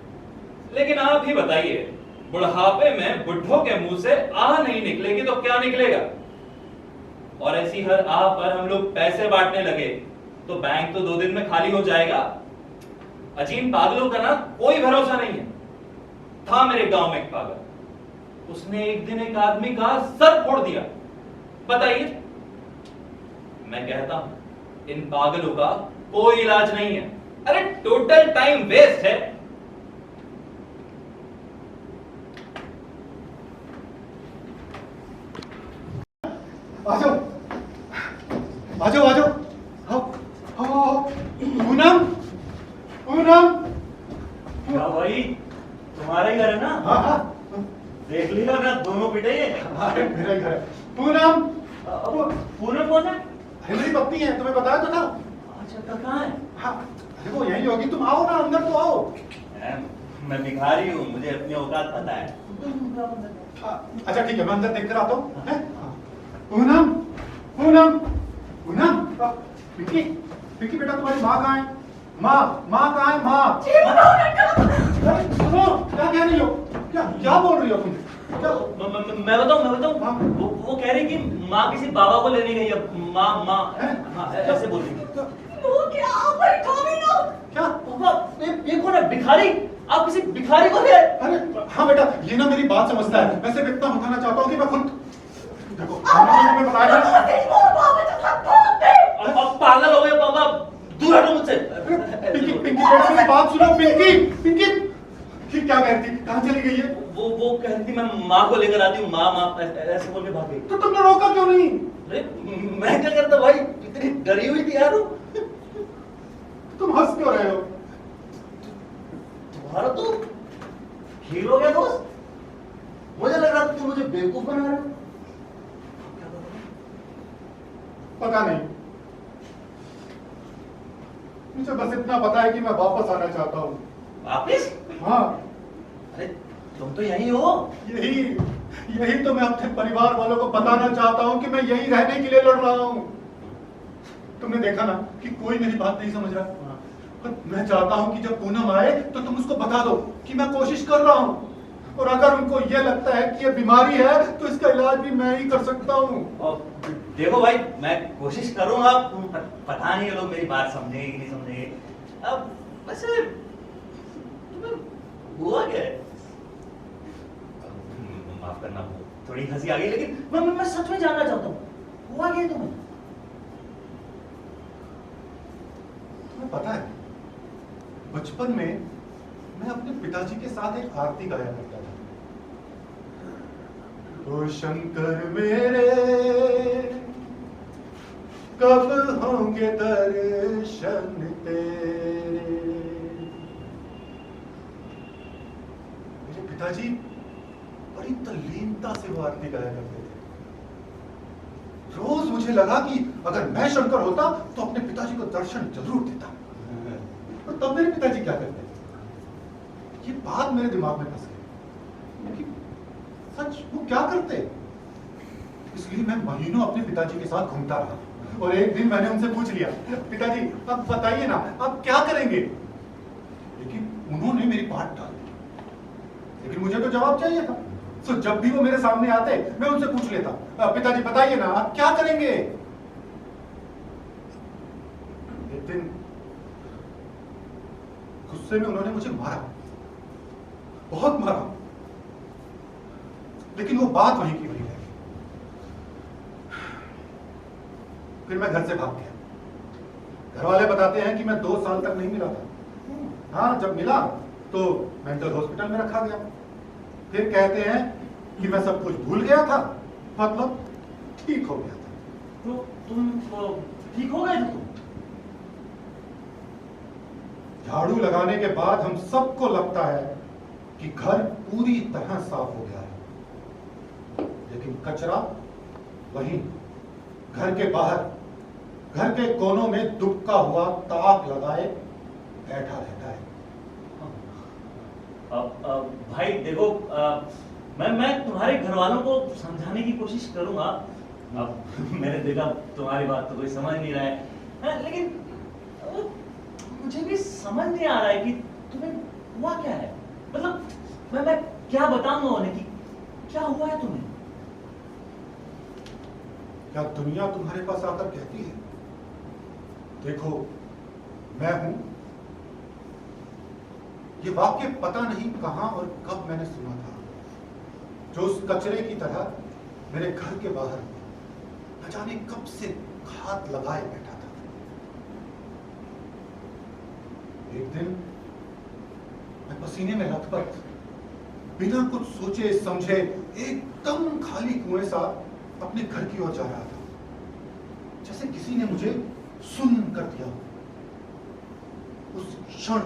लेकिन आप ही बताइए, बुढ़ापे में बुढ़ों के मुंह से आ नहीं निकलेगी तो क्या निकलेगा? और ऐसी हर आ पर हम लोग पैसे बांटने लगे तो बैंक तो 2 दिन में खाली हो जाएगा। अजीब पागलों का ना कोई भरोसा नहीं है। था मेरे गांव में एक पागल, उसने एक दिन एक आदमी का सर फोड़ दिया। बताइए, मैं कहता हूं इन पागलों का कोई इलाज नहीं है। अरे टोटल टाइम वेस्ट है। आ जाओ आ जाओ आ जाओ, आओ आओ आओ। पूनम, पूनम। क्या भाई, तुम्हारा ही घर है ना? हाँ हाँ, देख लिया ना, दोनों पिटे। अरे मेरा ही घर है। पूनम। पूनम कौन है? अरे मेरी पत्नी है, तुम्हें बताया तो था। अच्छा, कहाँ है? हाँ, अरे वो यही होगी। तुम आओ ना, अंदर तो आओ। मैं भिखारी हूँ, मुझे अपनी औकात पता है। अच्छा ठीक है, मैं अंदर देख कर आता हूँ। पूनम, पूनम, पूनम। पिंकी, पिंकी बेटा तुम्हारी माँ कहाँ है? माँ कहाँ है? माँ। अरे सुनो, क्या कह रही हो? क्या बोल रही हो तुम? मैं बताऊं हाँ। वो कह रही कि माँ किसी बाबा को लेने गई है। माँ ऐसे बोल रही है। वो क्या आप एक कॉमिन हो? क्या? पापा, ये कौन है? भिखारी? आप किसी भिखारी को ले? अरे हाँ बेटा, ये ना मेरी बात समझता है। मैं सिर्फ इतना बताना चाहता हूँ कि मैं खुद देखो, मैंने तुम्हें बताया था। अब पागल हो गए पापा, दूर हटो मुझसे। पिंकी, पिंकी बेटा मेरी बात सुनो। पिंकी, पिंकी, ये क्या कह रही थी? कहाँ चली गई है? वो कह रही थी मैं माँ को लेकर आती हूँ। माँ ऐसे बोल के भाग गई। तो तुमने रोका क्यों नहीं? अरे मैं क्या करता भाई, इतनी डरी हुई थी यार। तुम हंस क्यों रहे हो? तुम्हारा तो हील हो गया दोस्त। मुझे लग रहा था तुम मुझे बेवकूफ बना रहे हो। पता नहीं, मुझे बस इतना पता है कि मैं वापस आना चाहता हूँ। वापिस? हाँ, अरे तुम तो यही हो। यही तो मैं अपने परिवार वालों को बताना चाहता हूँ कि मैं यही रहने के लिए लड़ रहा हूँ। तुमने देखा ना कि कोई मेरी बात नहीं समझ रहा। पर मैं चाहता हूँ कि जब पूनम आए तो तुम उसको बता दो कि मैं कोशिश कर रहा हूँ, और अगर उनको यह लगता है कि ये बीमारी है तो इसका इलाज भी मैं ही कर सकता हूँ। देखो भाई, मैं कोशिश करूंगा। पता नहीं लोग मेरी बात समझेंगे कि नहीं समझेंगे। अब वैसे तुम्हें हुआ क्या है? माफ करना, थोड़ी हंसी आ गई, लेकिन मैं सच में जानना चाहता हूँ, हुआ क्या तुम्हें? तुम्हें पता है, बचपन में मैं अपने पिताजी के साथ एक आरती गाया करता था। तो शंकर मेरे कब होंगे दर्शन तेरे। मेरे पिताजी बड़ी तल्लीनता से वो आरती गाया करते थे। रोज मुझे लगा कि अगर मैं शंकर होता तो अपने पिताजी को दर्शन जरूर देता। और तब मेरे पिताजी क्या करते? ये बात मेरे दिमाग में फंस गई कि सच वो क्या करते। इसलिए मैं महीनों अपने पिताजी के साथ घूमता रहा और एक दिन मैंने उनसे पूछ लिया, पिताजी अब बताइए ना आप क्या करेंगे। लेकिन उन्होंने मेरी बात टाल दी। लेकिन मुझे तो जवाब चाहिए था। तो जब भी वो मेरे सामने आते मैं उनसे पूछ लेता, पिताजी बताइए ना आप क्या करेंगे। एक दिन गुस्से में उन्होंने मुझे मारा, बहुत मारा, लेकिन वो बात वहीं की वहीं रह गई। फिर मैं घर से भाग गया। घर वाले बताते हैं कि मैं 2 साल तक नहीं मिला था। हाँ, जब मिला तो मेंटल हॉस्पिटल में रखा गया। फिर कहते हैं कि मैं सब कुछ भूल गया था, मतलब ठीक हो गया था। तो तुम ठीक हो गए थे तुम? झाड़ू लगाने के बाद हम सबको लगता है कि घर पूरी तरह साफ हो गया है, लेकिन कचरा वहीं घर के बाहर, घर के कोनों में दुबका हुआ ताक लगाए बैठा रहता है। भाई देखो, मैं तुम्हारे घर वालों को समझाने की कोशिश करूंगा। अब मैंने देखा तुम्हारी बात तो कोई समझ नहीं रहा है, लेकिन मुझे भी समझ नहीं आ रहा है कि तुम्हें हुआ क्या है। मतलब मैं क्या बताऊंगा उन्हें कि क्या हुआ है तुम्हें। क्या दुनिया तुम्हारे पास आकर कहती है, देखो मैं हूं। ये वाक्य पता नहीं कहां और कब मैंने सुना था, जो उस कचरे की तरह मेरे घर के बाहर न जाने कब से हाथ लगाए बैठा था। एक दिन मैं पसीने में लथपथ, बिना कुछ सोचे समझे एकदम खाली कुएं सा अपने घर की ओर जा रहा था, जैसे किसी ने मुझे सुन कर दिया। उस क्षण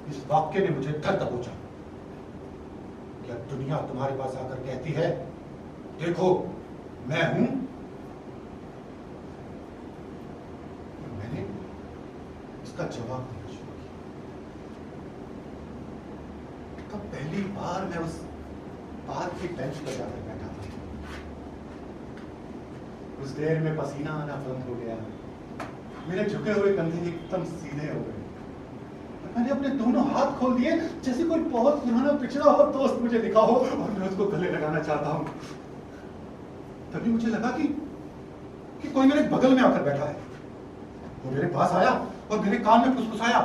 इस वाक्य ने मुझे धर दबोचा। क्या दुनिया तुम्हारे पास आकर कहती है, देखो मैं हूं। मैंने इसका जवाब देना शुरू किया। तब पहली बार मैं उस पार्क की बेंच पर जाकर बैठा था। उस देर में पसीना आना बंद हो गया, मेरे झुके हुए कंधे एकदम सीधे हो गए। मैंने अपने दोनों हाथ खोल दिए, जैसे कोई बहुत पुराना पिछड़ा हुआ दोस्त मुझे दिखा हो और मैं उसको गले लगाना चाहता हूं। तभी मुझे लगा कि कोई मेरे बगल में आकर बैठा है। वो मेरे पास आया और मेरे कान में फुसफुसाया,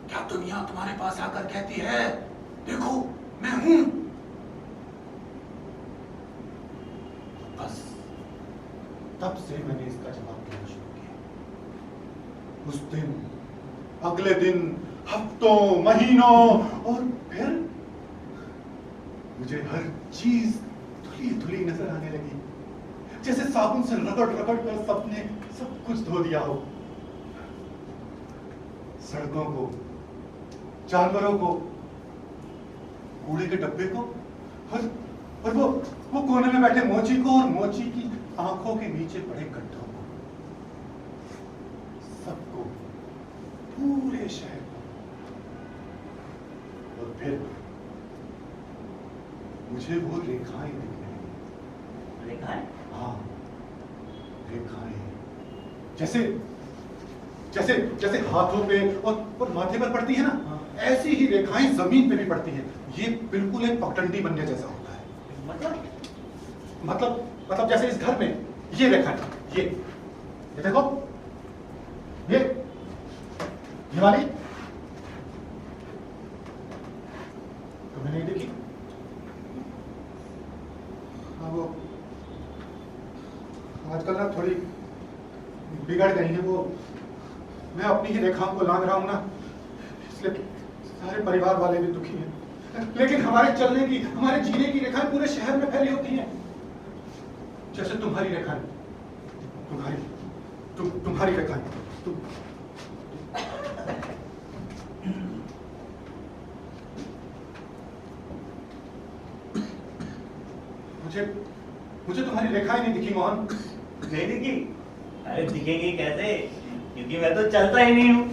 क्या दुनिया तुम्हारे पास आकर कहती है, देखो मैं हूं। बस तब से मैंने इसका जवाब देना शुरू किया। उस दिन, अगले दिन, हफ्तों, महीनों और फिर मुझे हर चीज धुली धुली नजर आने लगी, जैसे साबुन से रगड़ रगड़ कर सबने सब कुछ धो दिया हो। सड़कों को, जानवरों को, कूड़े के डब्बे को और वो कोने में बैठे मोची को और मोची की आंखों के नीचे पड़े गड्ढों को, सबको, पूरे शहर को। और फिर मुझे वो रेखाएं दिखने लगी। रेखाएं? हाँ, रेखाएं, जैसे जैसे जैसे हाथों पे और माथे पर पड़ती है ना, ऐसी ही रेखाएं जमीन पे भी पड़ती हैं। ये बिल्कुल एक पगडंडी बनने जैसा होता है। मतलब जैसे इस घर में ये रेखाएं, ये देखो, ये वाली तुमने नहीं देखी? हाँ, वो आजकल ना थोड़ी बिगड़ गई है। वो मैं अपनी ही रेखाओं को लांग रहा हूं ना, इसलिए सारे परिवार वाले भी दुखी हैं। लेकिन हमारे चलने की, हमारे जीने की रेखाएं पूरे शहर में फैली होती हैं, जैसे तुम्हारी रेखाएं, तुम्हारी रेखाएं। मुझे तुम्हारी रेखाएं नहीं दिखी मोहन। नहीं दिखी? अरे दिखेंगी कैसे, क्योंकि मैं तो चलता ही नहीं हूँ।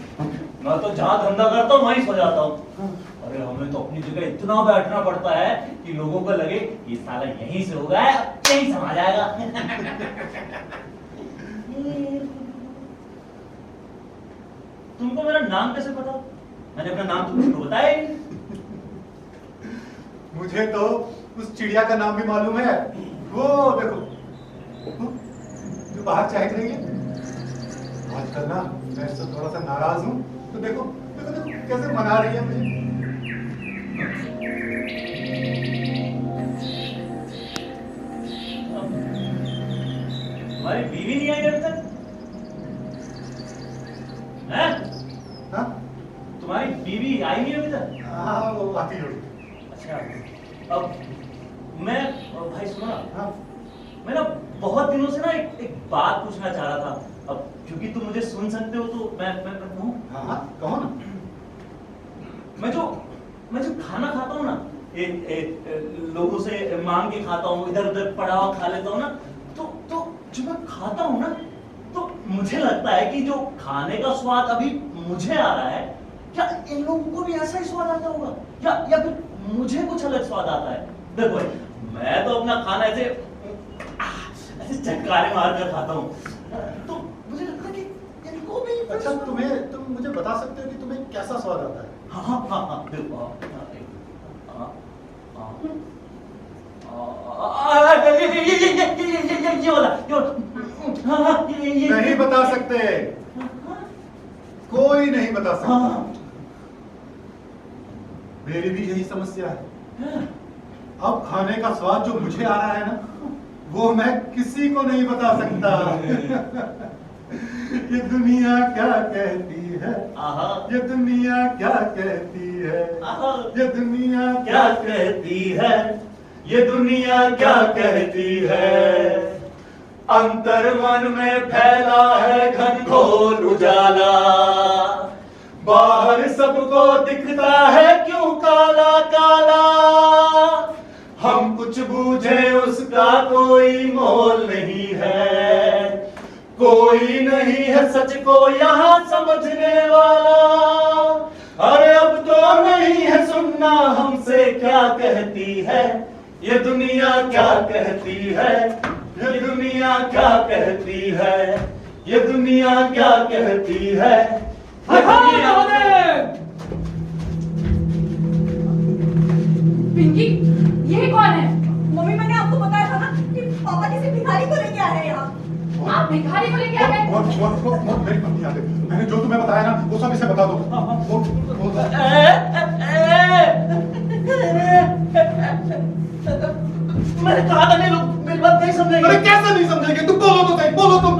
मैं तो जहाँ धंधा करता हूँ वहीं सो जाता हूँ। अरे हमें तो अपनी जगह इतना बैठना पड़ता है कि लोगों को लगे ये साला यहीं से होगा, यहीं समा जाएगा। तुमको मेरा नाम कैसे पता? मैंने अपना नाम तुमको बताया ही नहीं। मुझे तो उस चिड़िया का नाम भी मालूम है, वो देखो जो बाहर चाह रही है। आजकल ना मैं इससे थोड़ा सा नाराज हूँ, तो देखो देखो देखो कैसे मना रही है मुझे। तुम्हारी बीवी नहीं आई अभी तक? हैं? हाँ? तुम्हारी बीवी आई नहीं अभी तक? हाँ वो आती होगी। अच्छा, अब मैं भाई सुना, हाँ? मैं ना बहुत दिनों से ना एक बात पूछना चाह रहा था। अब क्योंकि तुम मुझे सुन सकते हो तो मैं कहूँ? हाँ हाँ कहो ना। मैं जो खाना खाता हूँ ना, लोगों से मांग के खाता हूँ, इधर उधर पड़ा हुआ खा लेता हूँ ना, तो जो मैं खाता हूँ ना, तो मुझे लगता है कि जो खाने का स्वाद अभी मुझे आ रहा है, क्या इन लोगों को भी ऐसा ही स्वाद आता होगा, या फिर मुझे कुछ अलग स्वाद आता है? देखो मैं तो अपना खाना ऐसे चटकारे मार कर खाता हूँ, तो मुझे लगता है कि इनको भी। अच्छा तुम मुझे बता सकते हो कि तुम्हें कैसा स्वाद आता है? हाँ हाँ हाँ हाँ देखो, ये वाला नहीं बता सकते, कोई नहीं बता सकता। मेरी भी यही समस्या है। अब खाने का स्वाद जो मुझे आ रहा है ना, वो मैं किसी को नहीं बता सकता। ये दुनिया क्या कहती है, ये दुनिया क्या कहती है, ये दुनिया क्या कहती है, ये दुनिया क्या कहती है। अंतर मन में फैला है घनघोर उजाला, बाहर सबको दिखता है क्यों काला काला। हम कुछ बूझे उसका कोई मोल नहीं है, कोई नहीं है सच को यहाँ समझने वाला। अरे अब तो नहीं है सुनना हमसे क्या कहती है, ये दुनिया क्या कहती है, ये दुनिया क्या कहती है, ये दुनिया क्या कहती है। पिंकी, ये कौन है? मम्मी मैंने आपको बताया था ना कि पापा किसी भिखारी को लेके आ रहे हैं यहाँ। आप भिखारी को लेके आ गए? मेरी मम्मी आ गई। मैंने जो तुम्हें बताया ना वो सब इसे बता दो। मैंने कहा था नहीं, लोग मेरी बात नहीं समझेंगे। अरे कैसे नहीं समझेंगे? तुम बोलो तो सही, बोलो तुम।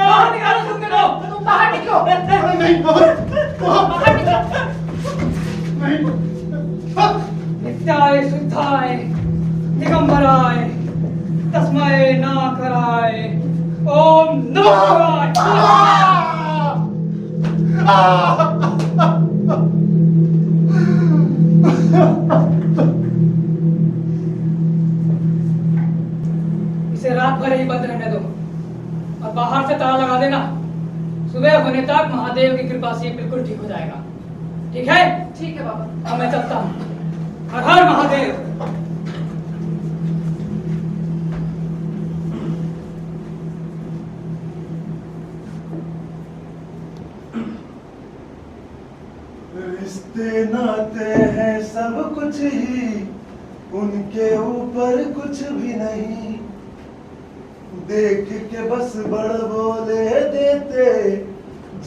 बाहर निकालो तुम लोग, तुम बाहर निकलो। अरे नहीं बाहर बाहर निकलो। नहीं। नित्याय शुद्धाय दिगंबराय तस्मै नाकराय ओम नमः इसे रात भर ही बंद रहने दो और बाहर से ताला लगा देना। सुबह होने तक महादेव की कृपा से बिल्कुल ठीक हो जाएगा। ठीक है? ठीक है बाबा। अब मैं चलता हूँ। हर हर महादेव। रिश्ते नाते हैं सब कुछ ही, उनके ऊपर कुछ भी नहीं। देख के बस बड़ बोले देते,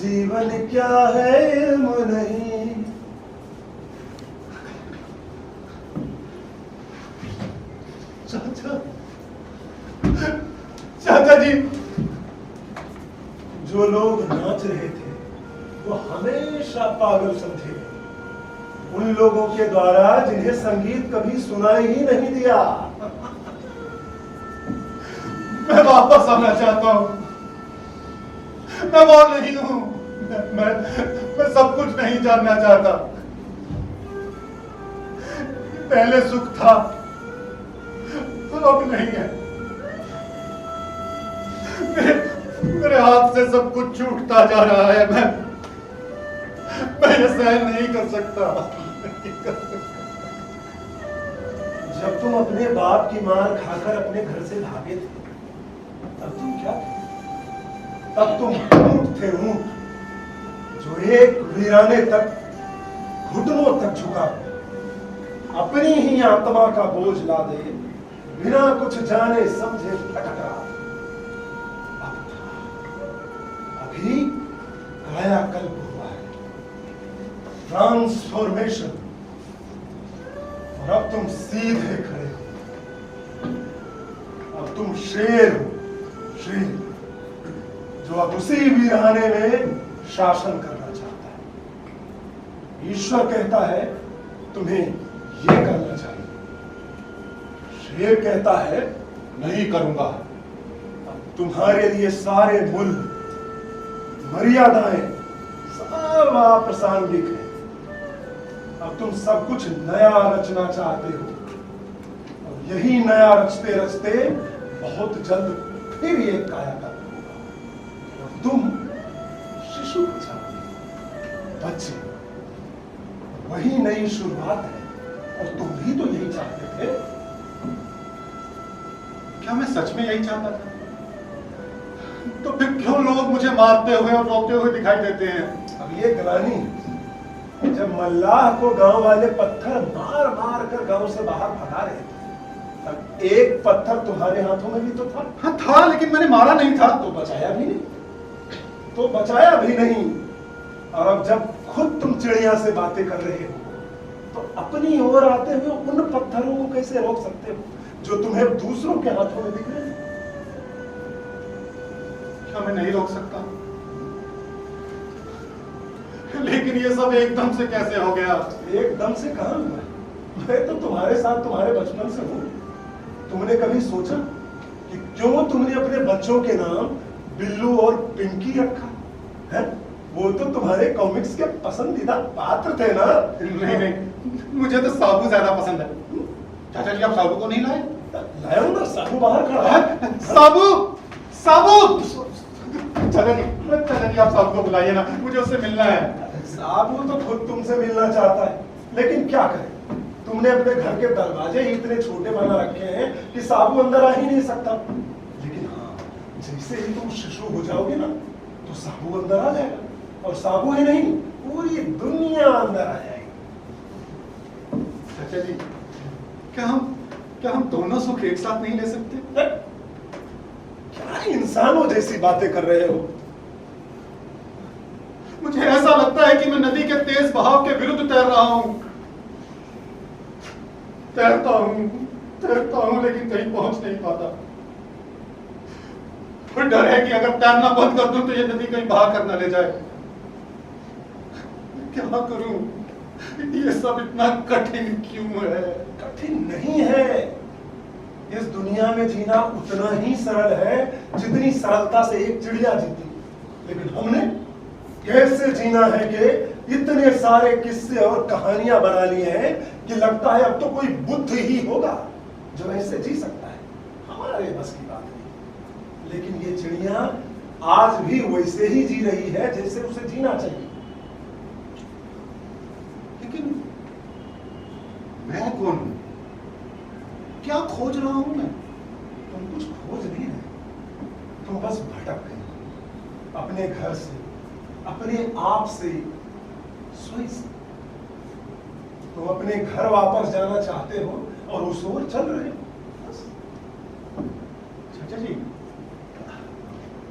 जीवन क्या है इल्म नहीं। चाचा, चाचा जी, जो लोग नाच रहे थे वो हमेशा पागल समझे गए। उन लोगों के द्वारा जिन्हें संगीत कभी सुनाई ही नहीं दिया। मैं वापस आना चाहता हूं। मैं वो नहीं हूं। मैं सब कुछ नहीं जानना चाहता। पहले सुख था, अब नहीं है। मेरे हाथ से सब कुछ छूटता जा रहा है। मैं ये सहन नहीं कर सकता। जब तुम अपने बाप की मार खाकर अपने घर से भागे थे, तब तुम क्या थे? तब तुम ऊंट थे, ऊंट जो एक वीराने तक घुटनों तक झुका, अपनी ही आत्मा का बोझ ला दे, बिना कुछ जाने समझे भटका। अभी कायाकल्प हुआ है, ट्रांसफॉर्मेशन, और अब तुम सीधे खड़े हो। अब तुम शेर हो, शेर जो अब उसी वीराने में शासन करना चाहता है। ईश्वर कहता है तुम्हें ये करना चाहिए, शेर कहता है नहीं करूंगा। अब तुम्हारे लिए सारे मूल्य, मर्यादाएं सब अप्रासंगिक है। अब तुम सब कुछ नया रचना चाहते हो, और यही नया रचते रचते बहुत जल्द फिर एक कायाकल्प होगा, और तुम शिशु हो जाओगे, बच्चे। वही नई शुरुआत है, और तुम भी तो यही चाहते थे। क्या मैं सच में यही चाहता था? तो फिर क्यों लोग मुझे मारते हुए और रोते हुए दिखाई देते हैं? अब ये ग्लानि, जब मल्लाह को गांव वाले पत्थर मार मार कर गांव से बाहर भगा रहे थे, तब एक पत्थर तुम्हारे हाथों में भी तो था। हाँ था, लेकिन मैंने मारा नहीं था। तो बचाया भी नहीं, तो बचाया भी नहीं। और अब जब खुद तुम चिड़िया से बातें कर रहे हो, तो अपनी ओर आते हुए उन पत्थरों को कैसे रोक सकते हो जो तुम्हें दूसरों के हाथों में दिख रहे हैं? क्या मैं नहीं रोक सकता? लेकिन ये सब एकदम से कैसे हो गया? एकदम से कहां हुआ? मैं तो तुम्हारे साथ तुम्हारे बचपन से हूं। तुमने कभी सोचा कि क्यों तुमने अपने बच्चों के नाम बिल्लू और पिंकी रखा है? वो तो तुम्हारे कॉमिक्स के पसंदीदा पात्र थे ना? नहीं नहीं, मुझे तो साबू ज्यादा पसंद है। चाचा जी, आप साबू को नहीं लाए? लाया हूं ना, साबू बाहर खड़ा है। साबू, साबू! चाचा जी आप साबू को बुलाइए ना, मुझे उससे मिलना है। साबू तो खुद तुमसे मिलना चाहता है, लेकिन क्या करें, तुमने अपने घर के दरवाजे ही इतने छोटे बना रखे हैं कि साबू अंदर आ ही नहीं सकता। लेकिन हाँ, जैसे ही तुम शिशु हो जाओगे ना, तो साबू अंदर आ जाएगा, और साबू ही नहीं, पूरी दुनिया अंदर आ जाएगी। चाचा जी, क्या हम दोनों सुख एक साथ नहीं ले सकते? क्या इंसानों जैसी बातें कर रहे हो? मुझे ऐसा लगता है कि मैं नदी के तेज बहाव के विरुद्ध तैर रहा हूं। तैरता हूं, लेकिन कहीं पहुंच नहीं पाता। फिर डर है कि अगर तैरना बंद कर दूं तो ये नदी कहीं बहा कर न ले जाए। क्या करूं? ये सब इतना कठिन क्यों है? कठिन नहीं है। इस दुनिया में जीना उतना ही सरल है जितनी सरलता से एक चिड़िया जीती। लेकिन हमने कैसे जीना है कि इतने सारे किस्से और कहानियां बना लिए हैं कि लगता है अब तो कोई बुद्ध ही होगा जो ऐसे जी सकता है। हमारे बस की बात नहीं। लेकिन ये चिड़िया आज भी वैसे ही जी रही है जैसे उसे जीना चाहिए। लेकिन मैं कौन हूं? क्या खोज रहा हूं मैं? तुम कुछ खोज नहीं रहे, तुम बस भटक गए अपने घर से, अपने आप से, स्वयं से। तुम अपने घर वापस जाना चाहते हो और उस ओर चल रहे हो। चाचा जी,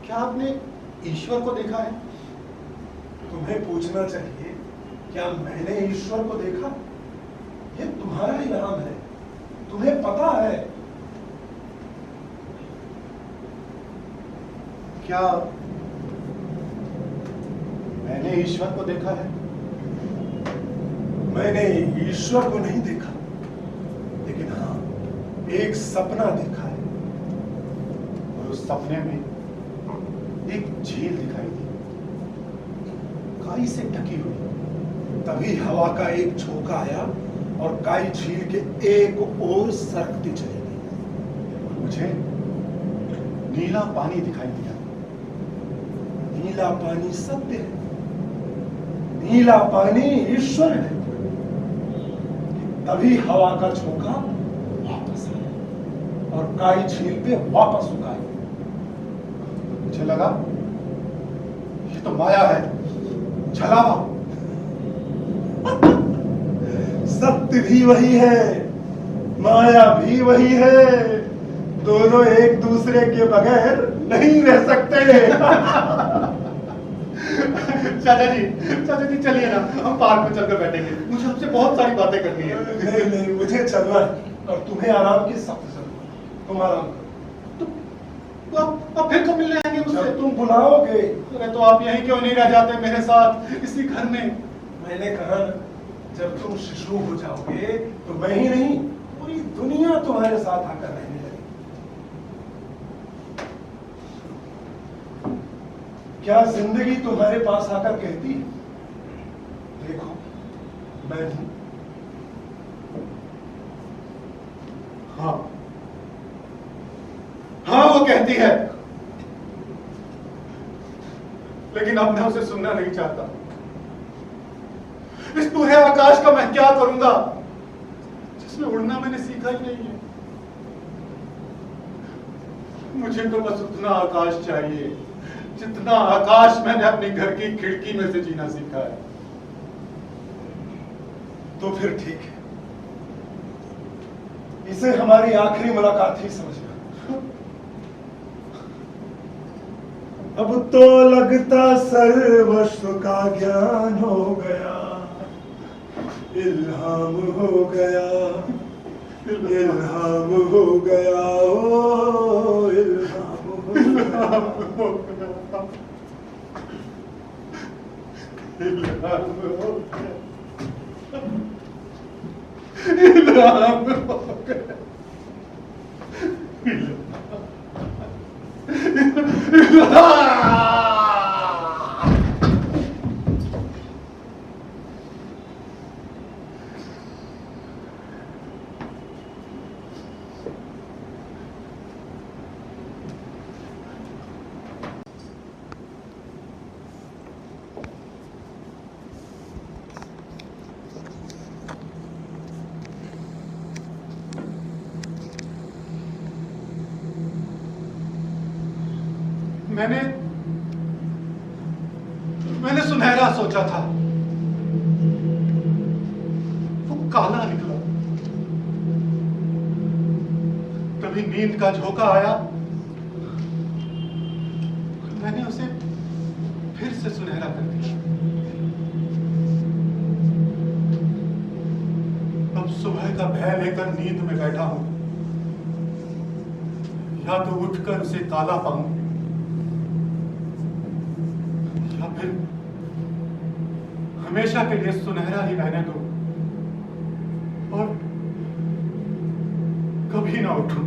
क्या आपने ईश्वर को देखा है? तुम्हें पूछना चाहिए, क्या मैंने ईश्वर को देखा? ये तुम्हारा इनाम है, तुम्हें पता है। क्या मैंने ईश्वर को देखा है? मैंने ईश्वर को नहीं देखा, लेकिन हाँ एक सपना देखा है। और उस सपने में एक झील दिखाई दी, काई से ढकी हुई। तभी हवा का एक झोंका आया और काई झील के एक ओर सरकती चली गई। मुझे नीला पानी दिखाई दिया। नीला पानी सत्य है, नीला पानी ईश्वर है। तभी हवा का झोंका वापस आया और काई झील पे वापस उग आई। मुझे लगा ये तो माया है, छलावा। सत्य भी वही है, माया भी वही है। दोनों एक दूसरे के बगैर नहीं रह सकते। चाचा जी चलिए ना, हम पार्क में चलकर बैठेंगे। मुझे आपसे बहुत सारी बातें करनी है। नहीं नहीं, मुझे चलना है और तुम्हें आराम की सख्त जरूरत है। तुम आराम करो। तो आप फिर कब मिलने आएंगे मुझसे? जब तुम बुलाओगे। अरे तो आप यहीं क्यों नहीं रह जाते मेरे साथ इसी घर में? मैंने कहा ना, जब तुम शिशु हो जाओगे तो मैं ही नहीं, पूरी दुनिया तुम्हारे साथ आकर रहने लगेगी। क्या जिंदगी तुम्हारे पास आकर कहती है, देखो मैं हूं? हाँ हाँ, वो कहती है, लेकिन अब मैं उसे सुनना नहीं चाहता। इस पूरे आकाश का मैं क्या करूंगा जिसमें उड़ना मैंने सीखा ही नहीं है। मुझे तो बस उतना आकाश चाहिए जितना आकाश मैंने अपने घर की खिड़की में से जीना सीखा है। तो फिर ठीक है, इसे हमारी आखिरी मुलाकात ही समझना। अब तो लगता सर्वस्व का ज्ञान हो गया, इल्हाम हो गया, इल्हाम हो गया, ओ इल्हाम हो गया, इल्हाम हो गया, इल्हाम हो गया, मैंने सुनहरा सोचा था, वो काला निकला। तभी नींद का झोंका आया, मैंने उसे फिर से सुनहरा कर दिया। अब सुबह का भय लेकर नींद में बैठा हूं, या तो उठकर उसे काला पाऊं या फिर हमेशा के लिए सुनहरा ही रहने दो और कभी ना उठूं।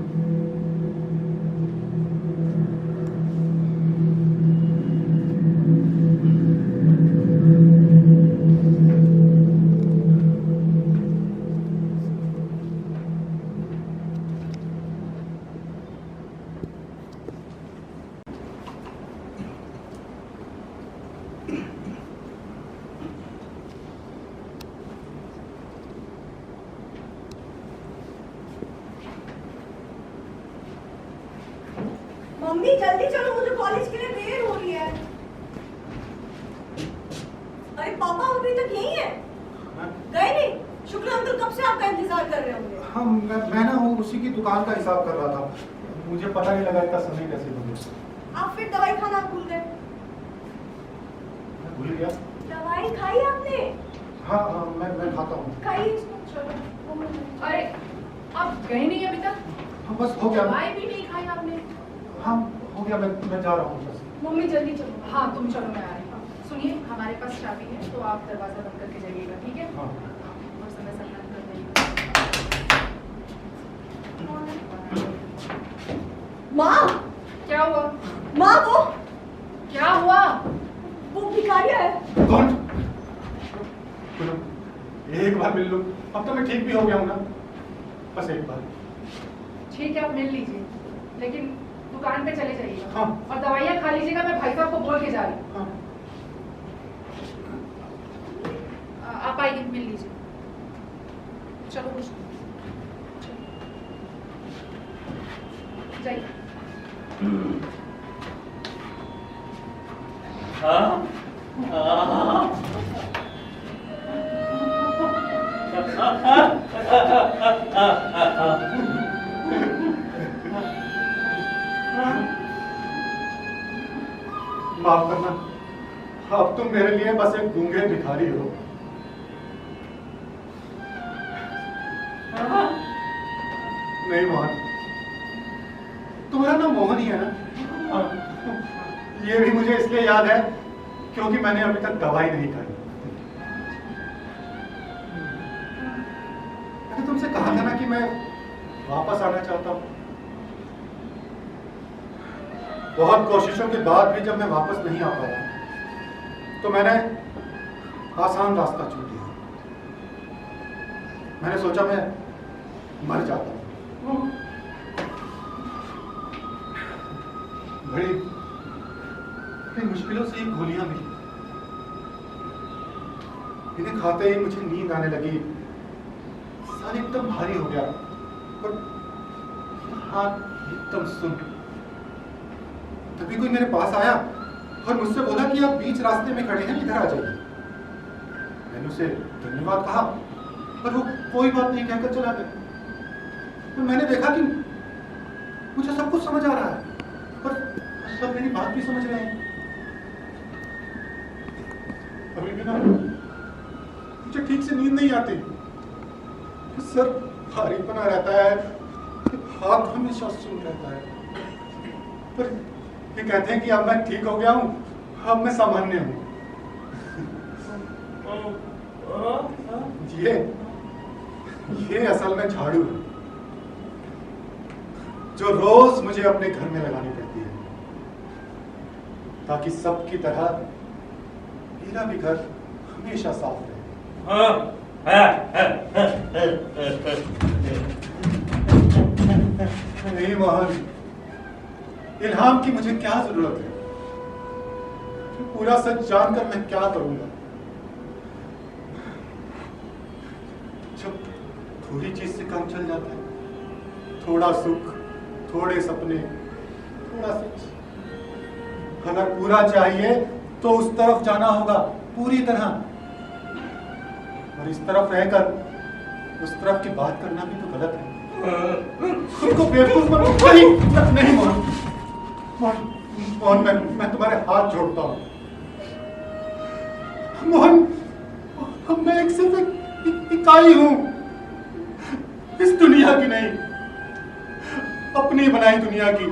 मम्मी जल्दी चलो, मुझे कॉलेज के लिए देर हो रही है। अरे पापा अभी तक यहीं है? गए नहीं? शुक्ला अंकल कब से आपका इंतजार कर रहे होंगे। हाँ, मैं ना वो उसी की दुकान का हिसाब कर रहा था, मुझे पता नहीं लगा इतना समय कैसे हो गया। आप फिर दवाई खाना भूल गए? मैं भूल गया। दवाई खाई आपने? हाँ हाँ, मैं खाता हूँ। खाई चलो। अरे आप गए नहीं अभी तक? हाँ बस हो गया। दवाई भी नहीं खाई आपने? हाँ हो गया, मैं जा रहा हूँ बस। मम्मी जल्दी चलो। हाँ तुम चलो, मैं आ रही हूँ। सुनिए, हमारे पास चाबी है तो आप दरवाजा बंद करके जाइएगा, ठीक है? हाँ माँ क्या हुआ? माँ वो क्या हुआ? भिखारिया है। कौन? सुनो, एक बार मिल लो, अब तो मैं ठीक भी हो गया हूँ ना, बस एक बार। ठीक है, आप मिल लीजिए, लेकिन दुकान पे चले जाइएगा। हाँ। और दवाइयाँ खा लीजिएगा, मैं भाई साहब को बोल के जा रही हूँ। हाँ। आप आइए, मिल लीजिए। चलो कुछ जाइए। माफ करना, अब तुम मेरे लिए बस एक गूंगे भिखारी हो। नहीं मोहन, तुम्हारा नाम मोहन ही है ना? ये भी मुझे इसलिए याद है क्योंकि मैंने अभी तक दवाई नहीं खाई। मैंने तुमसे कहा था ना कि मैं वापस आना चाहता हूं। बहुत कोशिशों के बाद भी जब मैं वापस नहीं आ पाया तो मैंने आसान रास्ता चुन लिया। मैंने सोचा मैं मर जाता हूं। बड़ी मुश्किलों से ये गोलियां मिली, इन्हें खाते ही मुझे नींद आने लगी, सर एकदम भारी हो गया और हाथ एकदम सुन। तभी कोई मेरे पास आया और मुझसे बोला कि आप बीच रास्ते में खड़े हैं, इधर आ जाइए। मैंने उसे धन्यवाद कहा और वो कोई बात नहीं कहकर चला गया। और मैंने देखा कि मुझे सब कुछ समझ आ रहा है और सब मेरी बात भी समझ रहे हैं। अभी भी ना मुझे ठीक से नींद नहीं आती, सर भारी बना रहता है, हाथ हमेशा सुन रहता है। पर ये कहते हैं कि अब मैं ठीक हो गया हूं, अब मैं सामान्य हूं। ये असल में झाड़ू है जो रोज मुझे अपने घर में लगानी पड़ती है ताकि सबकी तरह मेरा भी घर हमेशा साफ रहे। नहीं मोहन, इल्हाम की मुझे क्या जरूरत है? पूरा सच जानकर मैं क्या करूंगा? जब थोड़ी चीज से काम चल जाता है, थोड़ा सुख, थोड़े सपने, थोड़ा सच। अगर पूरा चाहिए तो उस तरफ जाना होगा पूरी तरह, और इस तरफ रहकर उस तरफ की बात करना भी तो गलत है। खुद को बेवकूफ नहीं मोहन, मोहन मैं तुम्हारे हाथ जोड़ता हूं। मोहन, मैं एक सिर्फ एक इकाई हूं, इस दुनिया की नहीं, अपनी बनाई दुनिया की,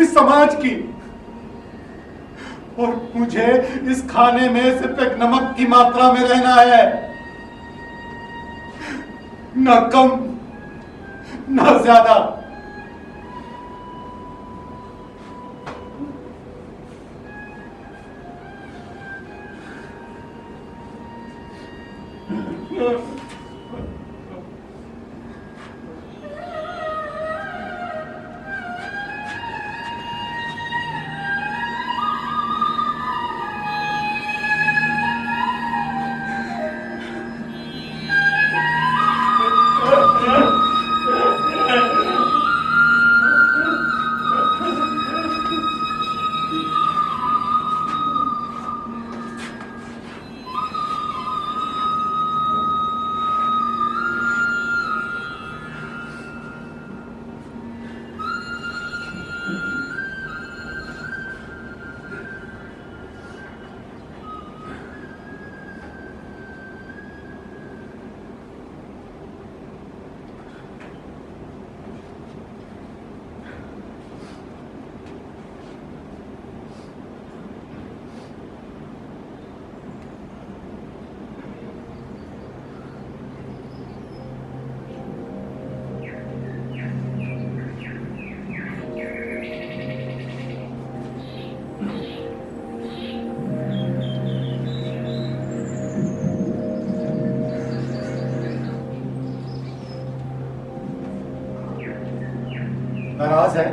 इस समाज की। और मुझे इस खाने में सिर्फ एक नमक की मात्रा में रहना है, न कम न ज्यादा। नाराज है?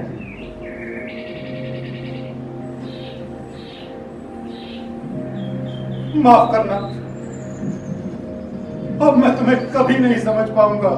माफ करना, अब मैं तुम्हें कभी नहीं समझ पाऊंगा।